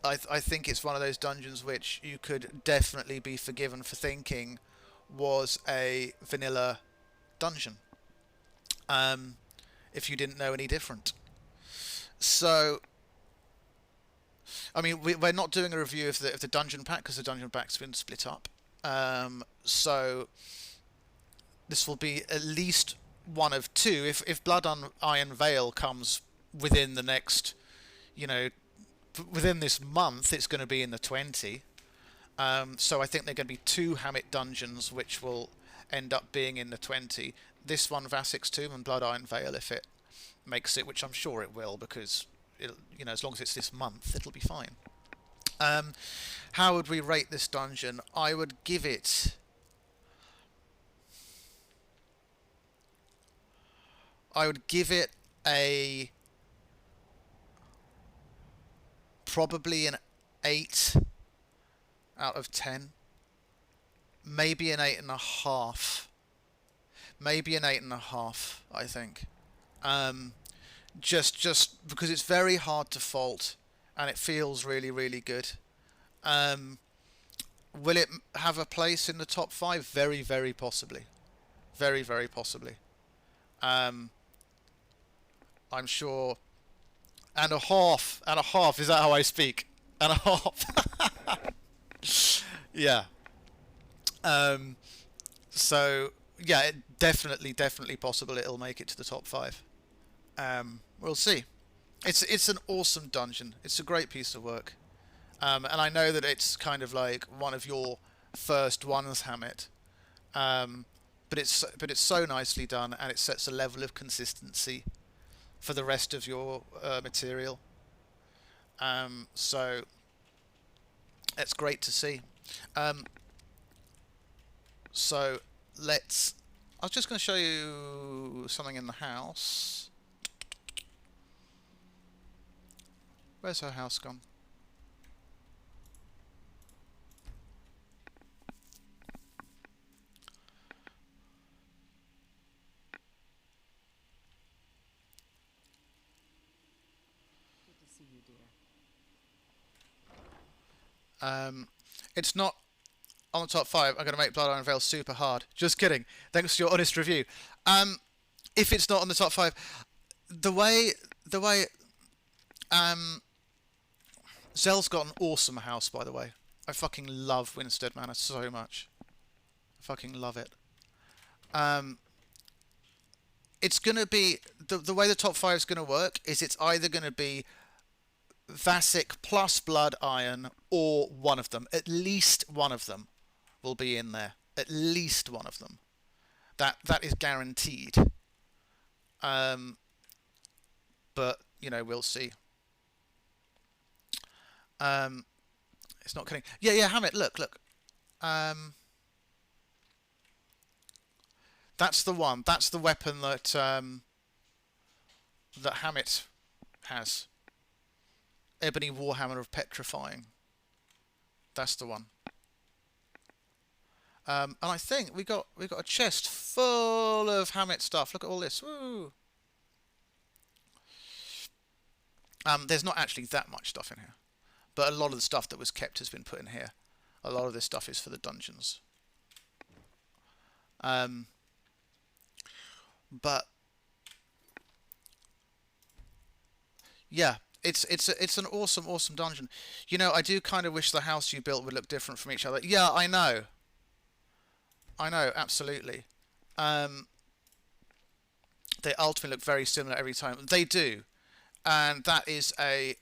I think it's one of those dungeons which you could definitely be forgiven for thinking was a vanilla dungeon, if you didn't know any different. So, I mean, we're not doing a review of the dungeon pack because the dungeon pack's been split up. So this will be at least one of two. If Blood on Iron Veil comes within the next, within this month, it's going to be in the 20. So I think they're going to be two Hammet dungeons which will end up being in the 20. This one, Vasik's Tomb, and Blood Iron Veil, if it makes it, which I'm sure it will, because as long as it's this month, it'll be fine. How would we rate this dungeon? I would give it a probably an 8 out of 10. Maybe an 8.5. Maybe an 8.5, I think. Just because it's very hard to fault and it feels really, really good. Will it have a place in the top 5? Very, very possibly. Very, very possibly. I'm sure. And a half. Is that how I speak? And a half. Yeah. So yeah, definitely possible it'll make it to the top 5. We'll see. It's an awesome dungeon. It's a great piece of work. And I know that it's kind of like one of your first ones, Hammet. But it's so nicely done, and it sets a level of consistency for the rest of your material. So it's great to see. So let's. I was just going to show you something in the house. Where's her house gone? It's not on the top 5. I'm going to make Blood Iron Veil super hard. Just kidding. Thanks for your honest review. If it's not on the top 5, the way Zell's got an awesome house, by the way. I fucking love Winstead Manor so much. I fucking love it. It's going to be the way the top 5 is going to work is it's either going to be Vasik plus Blood Iron, or one of them. At least one of them will be in there. At least one of them. That is guaranteed. But you know, we'll see. It's not cutting. Yeah, yeah, Hammet, look. That's the one. That's the weapon that that Hammet has. Ebony Warhammer of Petrifying. That's the one. And I think we got a chest full of Hammet stuff. Look at all this. Woo! There's not actually that much stuff in here, but a lot of the stuff that was kept has been put in here. A lot of this stuff is for the dungeons. But yeah, it's an awesome dungeon. You know, I do kind of wish the house you built would look different from each other. Yeah, I know, absolutely. They ultimately look very similar every time. They do, and that is an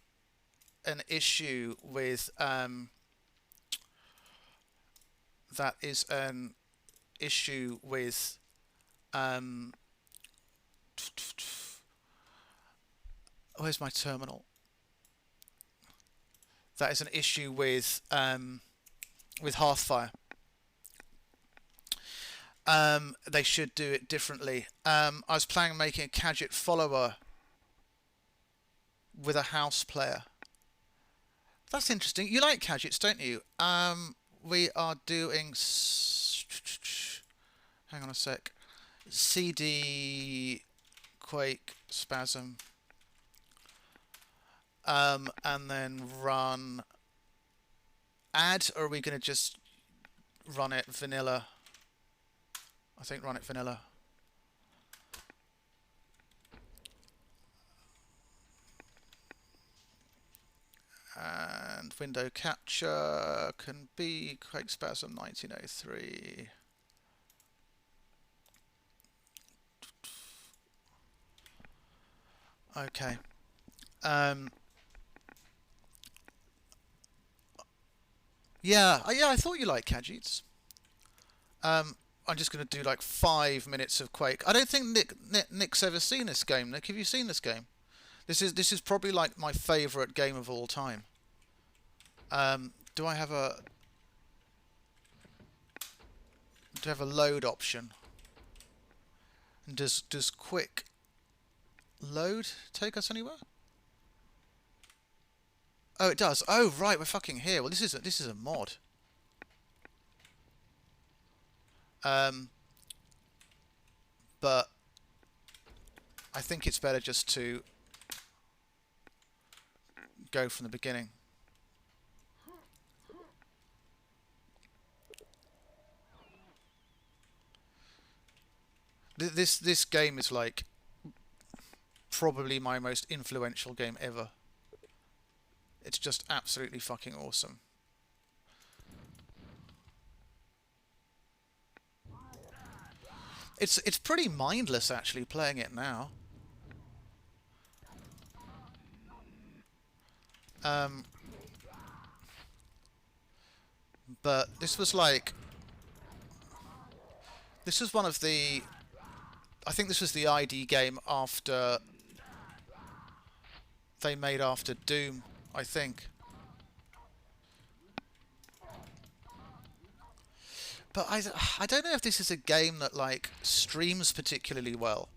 issue with where's my terminal? That is an issue with Hearthfire. They should do it differently. I was planning on making a Khajiit follower with a house player. That's interesting. You like Khajiits, don't you? We are doing... Hang on a sec. CD Quake Spasm. And then run add, or are we going to just run it vanilla? I think run it vanilla. And window capture can be Quake Spasm 1903. Okay. Yeah, I thought you liked Khajiits. I'm just going to do like 5 minutes of Quake. I don't think Nick's ever seen this game. Nick, have you seen this game? This is probably like my favourite game of all time. Do I have a load option? And does quick load take us anywhere? Oh, it does. Oh, right, we're fucking here. Well, this is a mod. But I think it's better just to go from the beginning. This game is like probably my most influential game ever. It's just absolutely fucking awesome. It's pretty mindless actually playing it now. But this was like, this was one of the, I think this was the ID game after they made after Doom, I think. But I don't know if this is a game that like streams particularly well.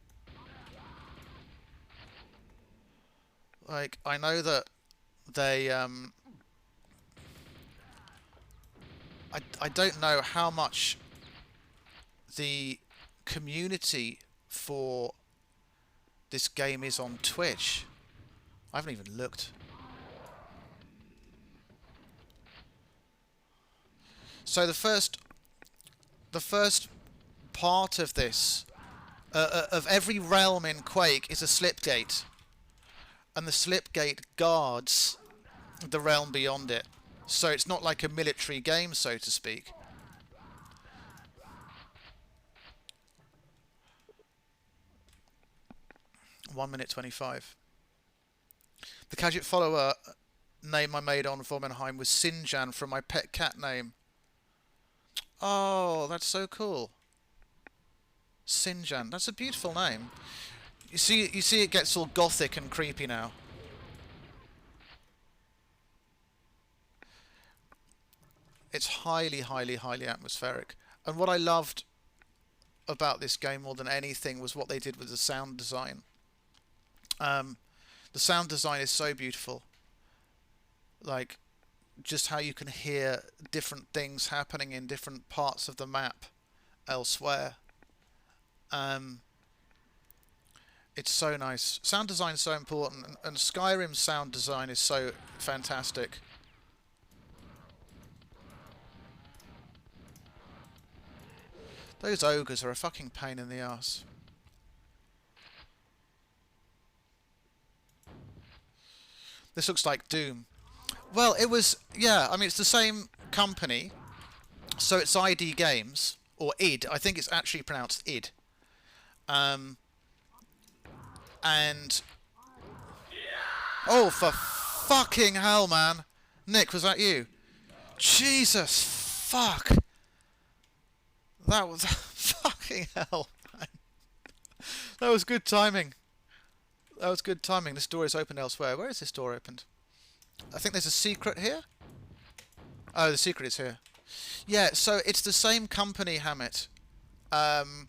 Like, I know that they I don't know how much the community for this game is on Twitch. I haven't even looked. So the first part of this, of every realm in Quake, is a slipgate, and the slipgate guards the realm beyond it. So it's not like a military game, so to speak. One minute 25. The Khajiit follower name I made on Vomenheim was Sinjan from my pet cat name. Oh, that's so cool. Sinjan. That's a beautiful name. You see it gets all gothic and creepy now. It's highly, highly, highly atmospheric. And what I loved about this game more than anything was what they did with the sound design. The sound design is so beautiful. Like, just how you can hear different things happening in different parts of the map elsewhere. It's so nice. Sound design is so important, and Skyrim's sound design is so fantastic. Those ogres are a fucking pain in the ass. This looks like Doom. Well, it was... Yeah, I mean, it's the same company. So it's ID Games. Or id. I think it's actually pronounced id. And... Oh, for fucking hell, man. Nick, was that you? Jesus, fuck. That was... fucking hell, man. That was good timing. That was good timing. This door is open elsewhere. Where is this door opened? I think there's a secret here. Oh, the secret is here. Yeah, so it's the same company, Hammet. And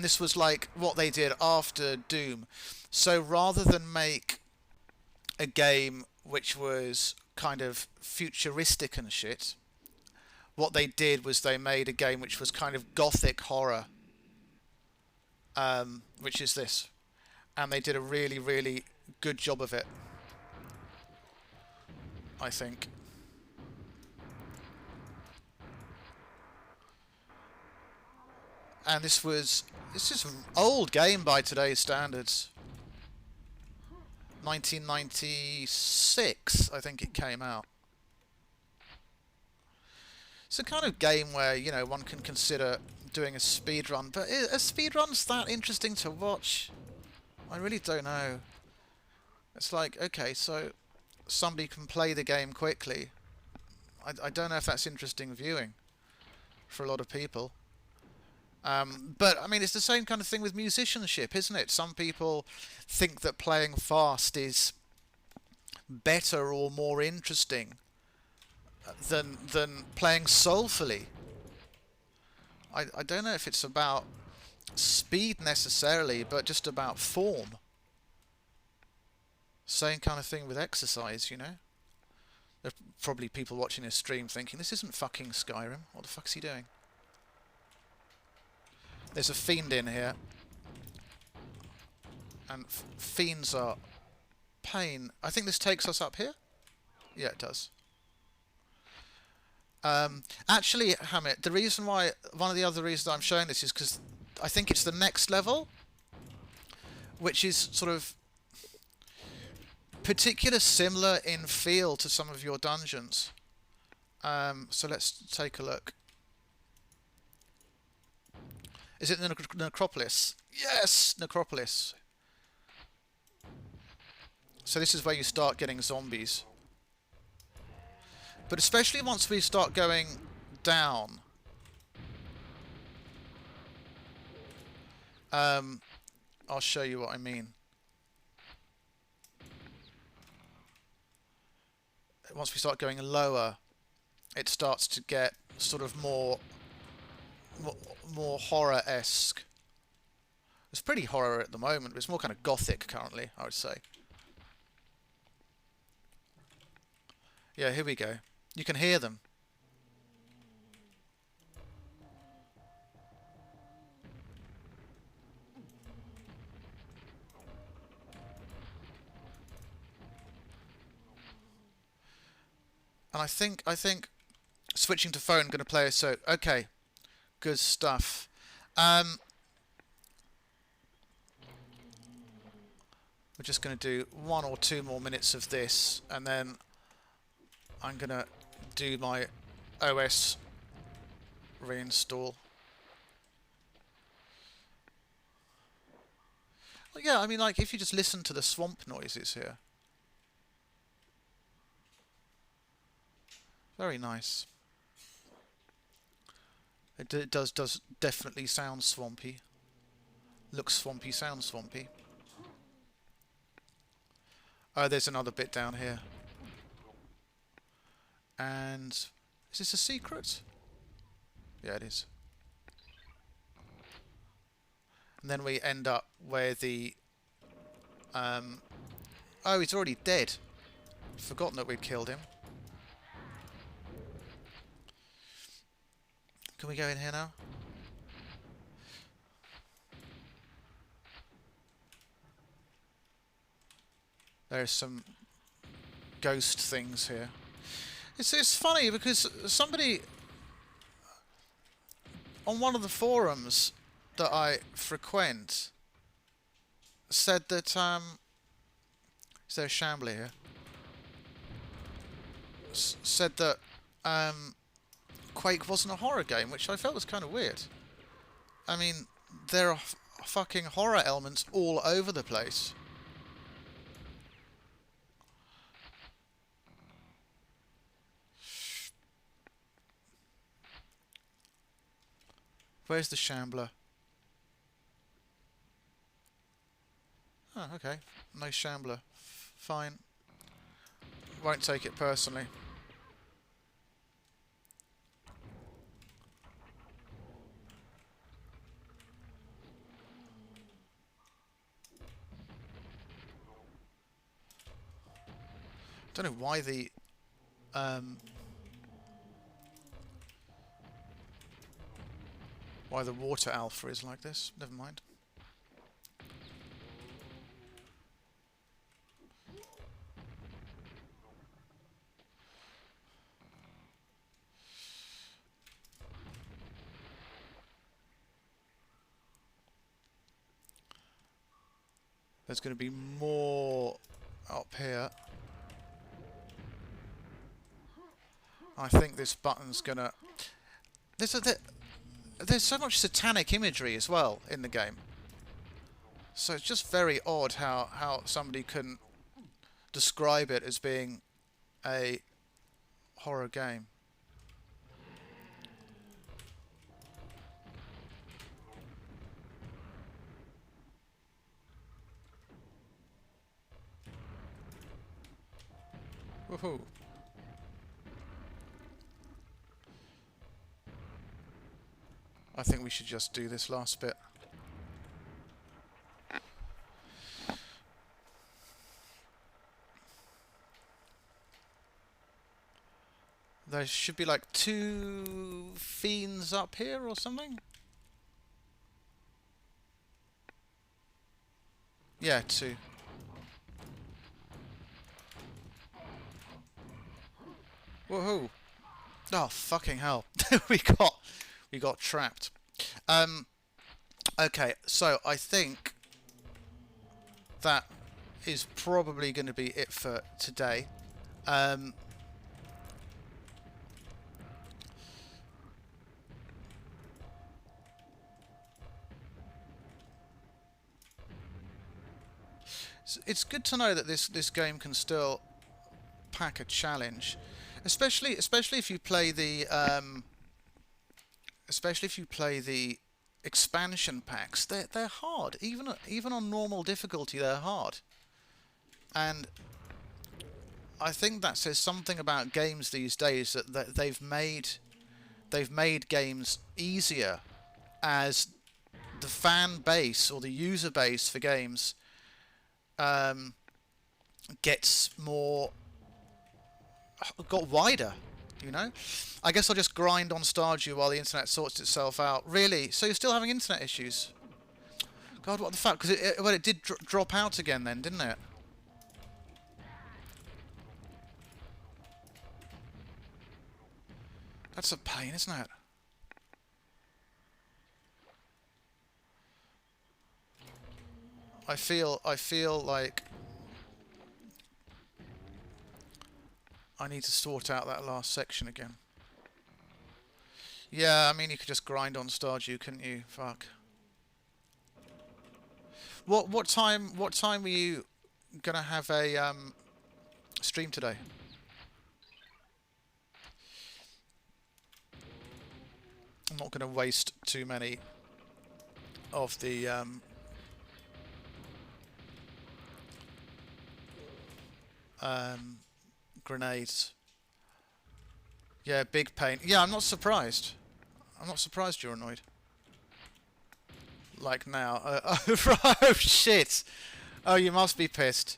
this was like what they did after Doom. So rather than make a game which was kind of futuristic and shit, what they did was they made a game which was kind of gothic horror. Which is this. And they did a really, really good job of it, I think. And this is an old game by today's standards. 1996, I think it came out. It's a kind of game where, you know, one can consider doing a speedrun, but are speedruns that interesting to watch? I really don't know. It's like, okay, so somebody can play the game quickly. I don't know if that's interesting viewing for a lot of people. But, I mean, it's the same kind of thing with musicianship, isn't it? Some people think that playing fast is better or more interesting than playing soulfully. I don't know if it's about speed necessarily, but just about form. Same kind of thing with exercise, you know? There are probably people watching this stream thinking, this isn't fucking Skyrim. What the fuck's he doing? There's a fiend in here. And fiends are pain. I think this takes us up here? Yeah, it does. Actually, Hammet, the reason why... One of the other reasons I'm showing this is because I think it's the next level, which is sort of similar in feel to some of your dungeons. So let's take a look. Is it the Necropolis? Yes! Necropolis. So this is where you start getting zombies. But especially once we start going down. I'll show you what I mean. Once we start going lower, it starts to get sort of more horror-esque. It's pretty horror at the moment, but it's more kind of gothic currently, I would say. Yeah, here we go. You can hear them. And I think switching to phone going to play. So okay, good stuff. We're just going to do 1 or 2 more minutes of this, and then I'm going to do my OS reinstall. Well, yeah, I mean, like, if you just listen to the swamp noises here. Very nice. It does definitely sound swampy. Looks swampy, sounds swampy. Oh, there's another bit down here. And is this a secret? Yeah, it is. And then we end up where the... oh, he's already dead. Forgotten that we'd killed him. Can we go in here now? There's some ghost things here. It's funny because somebody on one of the forums that I frequent said that is there a shambler here? Said that Quake wasn't a horror game, which I felt was kind of weird. I mean, there are fucking horror elements all over the place. Where's the shambler? Oh, okay. No shambler. Fine. Won't take it personally. Don't know why the water alpha is like this. Never mind. There's going to be more up here. I think this button's gonna... There's so much satanic imagery as well in the game. So it's just very odd how somebody couldn't describe it as being a horror game. Woohoo. I think we should just do this last bit. There should be like 2 fiends up here or something? Yeah, 2. Woohoo! Oh, fucking hell. we got trapped. Okay, so I think that is probably going to be it for today. It's good to know that this game can still pack a challenge, especially if you play the expansion packs. They're hard, even on normal difficulty. They're hard, and I think that says something about games these days, that they've made games easier as the fan base or the user base for games got wider, you know. I guess I'll just grind on Stardew while the internet sorts itself out. Really? So you're still having internet issues? God, what the fuck? Because it did drop out again then, didn't it? That's a pain, isn't it? I feel like I need to sort out that last section again. Yeah, I mean, you could just grind on Stardew, couldn't you? Fuck. What time were you gonna have a stream today? I'm not gonna waste too many of the grenades. Yeah, big pain. Yeah, I'm not surprised. I'm not surprised you're annoyed. Like now. Oh, shit! Oh, you must be pissed.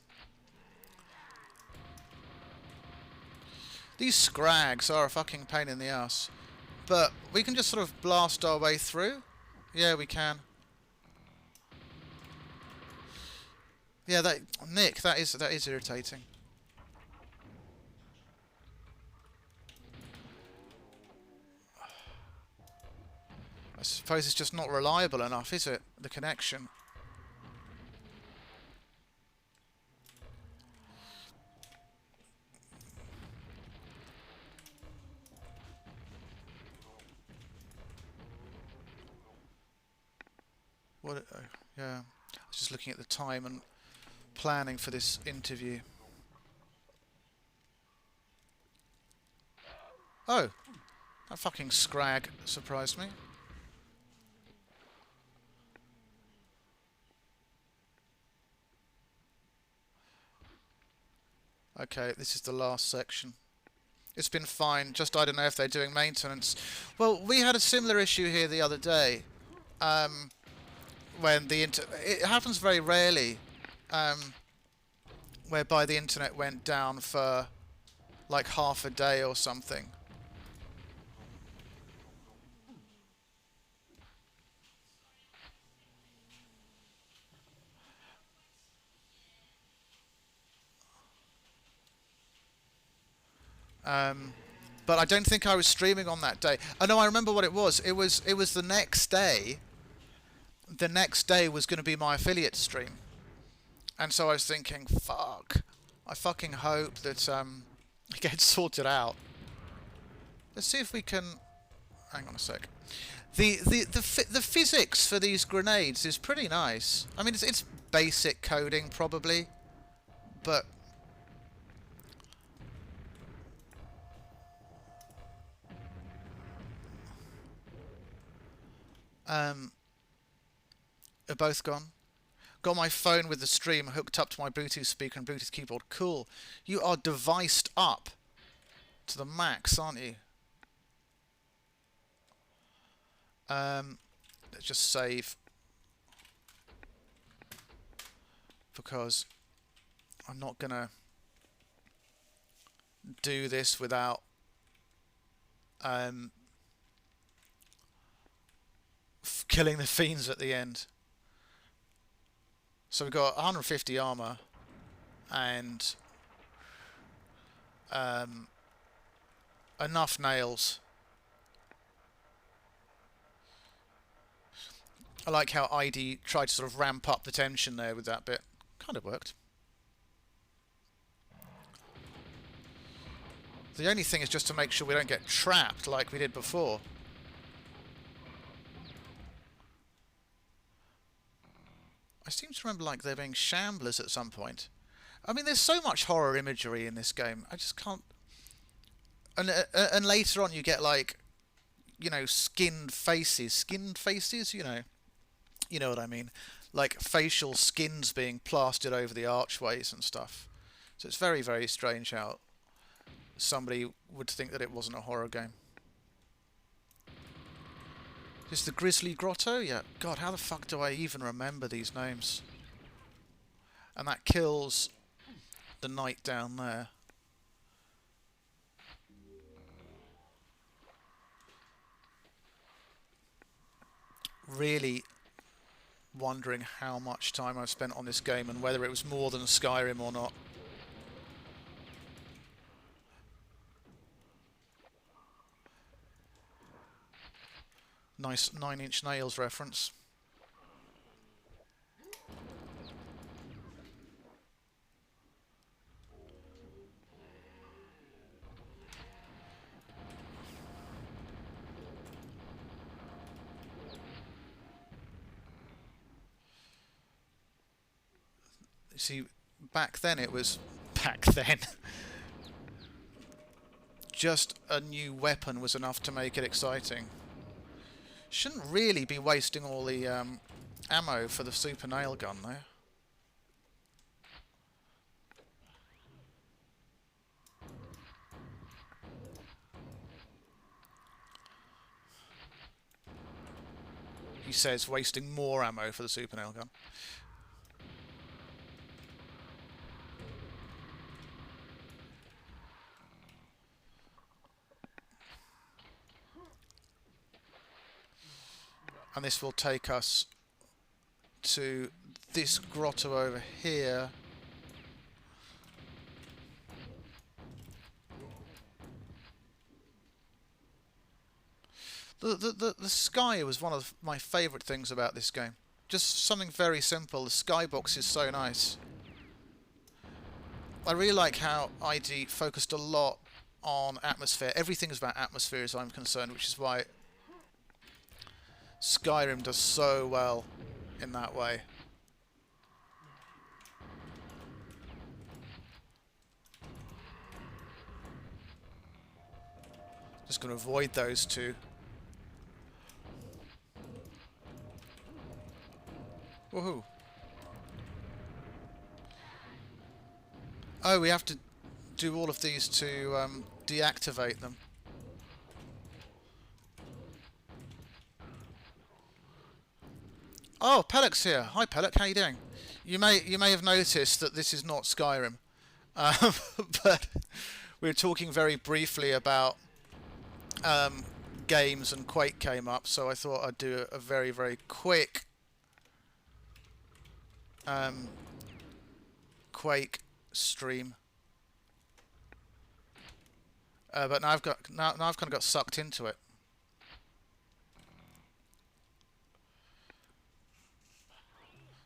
These scrags are a fucking pain in the ass. But we can just sort of blast our way through. Yeah, we can. Yeah, Nick, that is irritating. I suppose it's just not reliable enough, is it? The connection. What? Yeah. I was just looking at the time and planning for this interview. Oh, that fucking scrag surprised me. Okay, this is the last section. It's been fine, just I don't know if they're doing maintenance. Well, we had a similar issue here the other day. When it happens very rarely, whereby the internet went down for like half a day or something. But I don't think I was streaming on that day. Oh no, I remember what it was. It was the next day. The next day was going to be my affiliate stream, and so I was thinking, fuck. I fucking hope that it gets sorted out. Let's see if we can. Hang on a sec. The physics for these grenades is pretty nice. I mean, it's basic coding probably, but. Are both gone? Got my phone with the stream hooked up to my Bluetooth speaker and Bluetooth keyboard. Cool. You are deviced up to the max, aren't you? Let's just save. Because I'm not gonna do this without killing the fiends at the end. So we've got 150 armor and enough nails. I like how ID tried to sort of ramp up the tension there with that bit. Kind of worked. The only thing is just to make sure we don't get trapped like we did before. I seem to remember like there being shamblers at some point. I mean, there's so much horror imagery in this game. I just can't. And later on, you get like, you know, skinned faces, you know what I mean, like facial skins being plastered over the archways and stuff. So it's very, very strange how somebody would think that it wasn't a horror game. Is the Grizzly Grotto? Yeah. God, how the fuck do I even remember these names? And that kills the knight down there. Really wondering how much time I've spent on this game and whether it was more than Skyrim or not. Nice 9 Inch Nails reference. See, back then it was... Back then... just a new weapon was enough to make it exciting. Shouldn't really be wasting all the ammo for the super nail gun though. he says, wasting more ammo for the super nail gun. And this will take us to this grotto over here. The sky was one of my favourite things about this game. Just something very simple. The skybox is so nice. I really like how ID focused a lot on atmosphere. Everything is about atmosphere as I'm concerned, which is why Skyrim does so well in that way. Just going to avoid those two. Woohoo. Oh, we have to do all of these to deactivate them. Oh, Pelek's here. Hi, Pelek. How you doing? You may have noticed that this is not Skyrim, but we were talking very briefly about games, and Quake came up, so I thought I'd do a very, very quick Quake stream. But now I've kind of got sucked into it.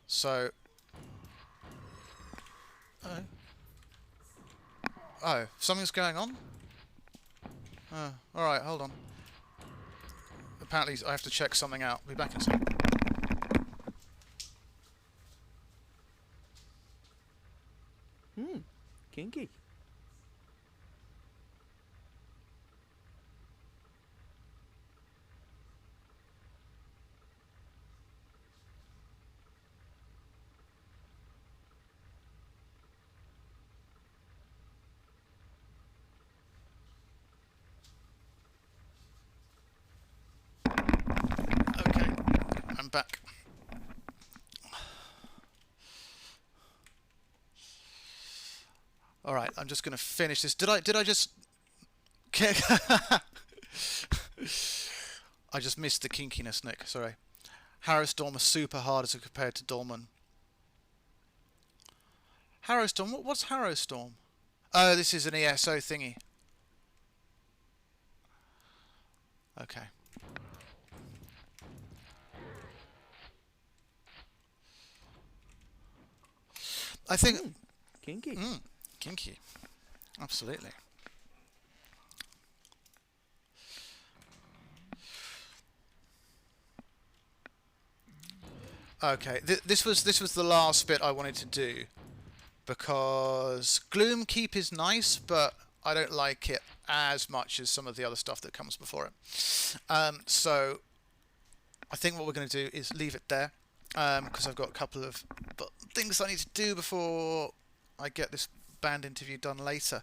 So, oh, something's going on? Alright, hold on. Apparently I have to check something out. I'll be back in a second. Kinky. Okay, I'm back. All right, I'm just going to finish this. Did I just? I just missed the kinkiness, Nick. Sorry. Harrowstorm are super hard as compared to Dolmen. Harrowstorm. What's Harrowstorm? Oh, this is an ESO thingy. Okay. I think Kinky. Kinky. Absolutely. Okay, this was the last bit I wanted to do, because Gloomkeep is nice, but I don't like it as much as some of the other stuff that comes before it. So I think what we're going to do is leave it there, because I've got a couple of things I need to do before I get this band interview done later.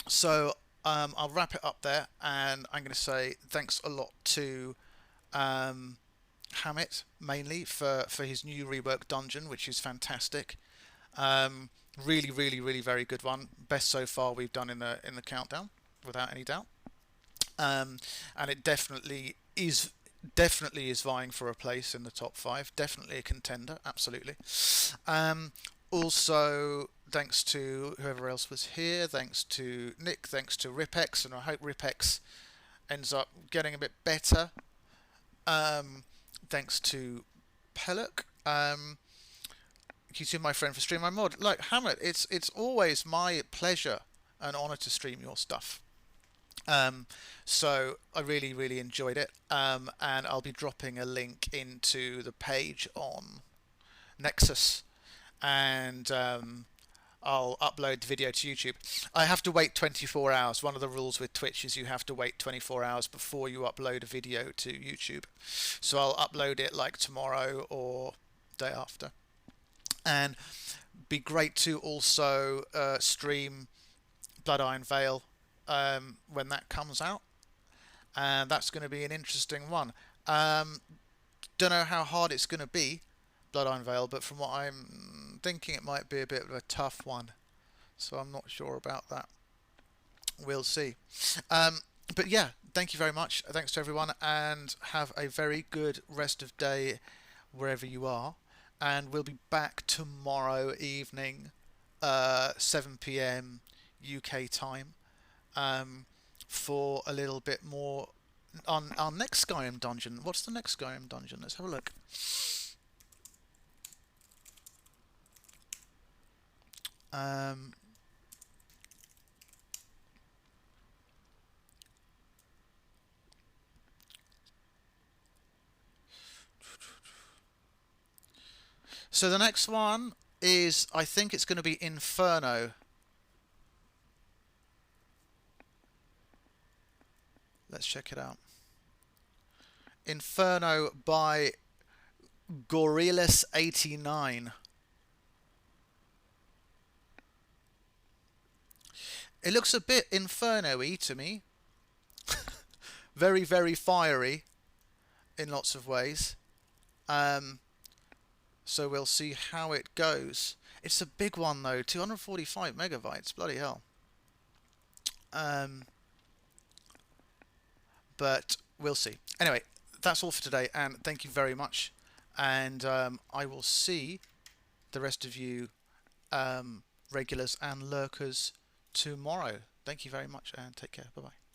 So I'll wrap it up there, and I'm going to say thanks a lot to Hammet, mainly for his new reworked dungeon, which is fantastic. Really, really, really very good one. Best so far we've done in the countdown, without any doubt. And it definitely is vying for a place in the top 5. Definitely a contender, absolutely. Also, thanks to whoever else was here. Thanks to Nick. Thanks to Ripex, and I hope Ripex ends up getting a bit better. Thanks to Pelek. You see my friend for Stream My Mod. Like Hammet, it's always my pleasure and honour to stream your stuff. So I really, really enjoyed it. And I'll be dropping a link into the page on Nexus, and I'll upload the video to YouTube. I have to wait 24 hours. One of the rules with Twitch is you have to wait 24 hours before you upload a video to YouTube. So I'll upload it like tomorrow or day after. And be great to also stream Blood Iron Veil when that comes out. And that's going to be an interesting one. Don't know how hard it's going to be, Blood Iron Veil, but from what I'm thinking, it might be a bit of a tough one. So I'm not sure about that. We'll see. But yeah, thank you very much. Thanks to everyone, and have a very good rest of day wherever you are. And we'll be back tomorrow evening, 7 p.m. UK time, for a little bit more on our next Skyrim dungeon. What's the next Skyrim dungeon? Let's have a look. Um, so the next one is, I think it's going to be Inferno. Let's check it out. Inferno by Gorillas89. It looks a bit Inferno-y to me. Very, very fiery in lots of ways. So we'll see how it goes. It's a big one though, 245 megabytes, bloody hell. But we'll see. Anyway, that's all for today, and thank you very much. And I will see the rest of you regulars and lurkers tomorrow. Thank you very much, and take care. Bye-bye.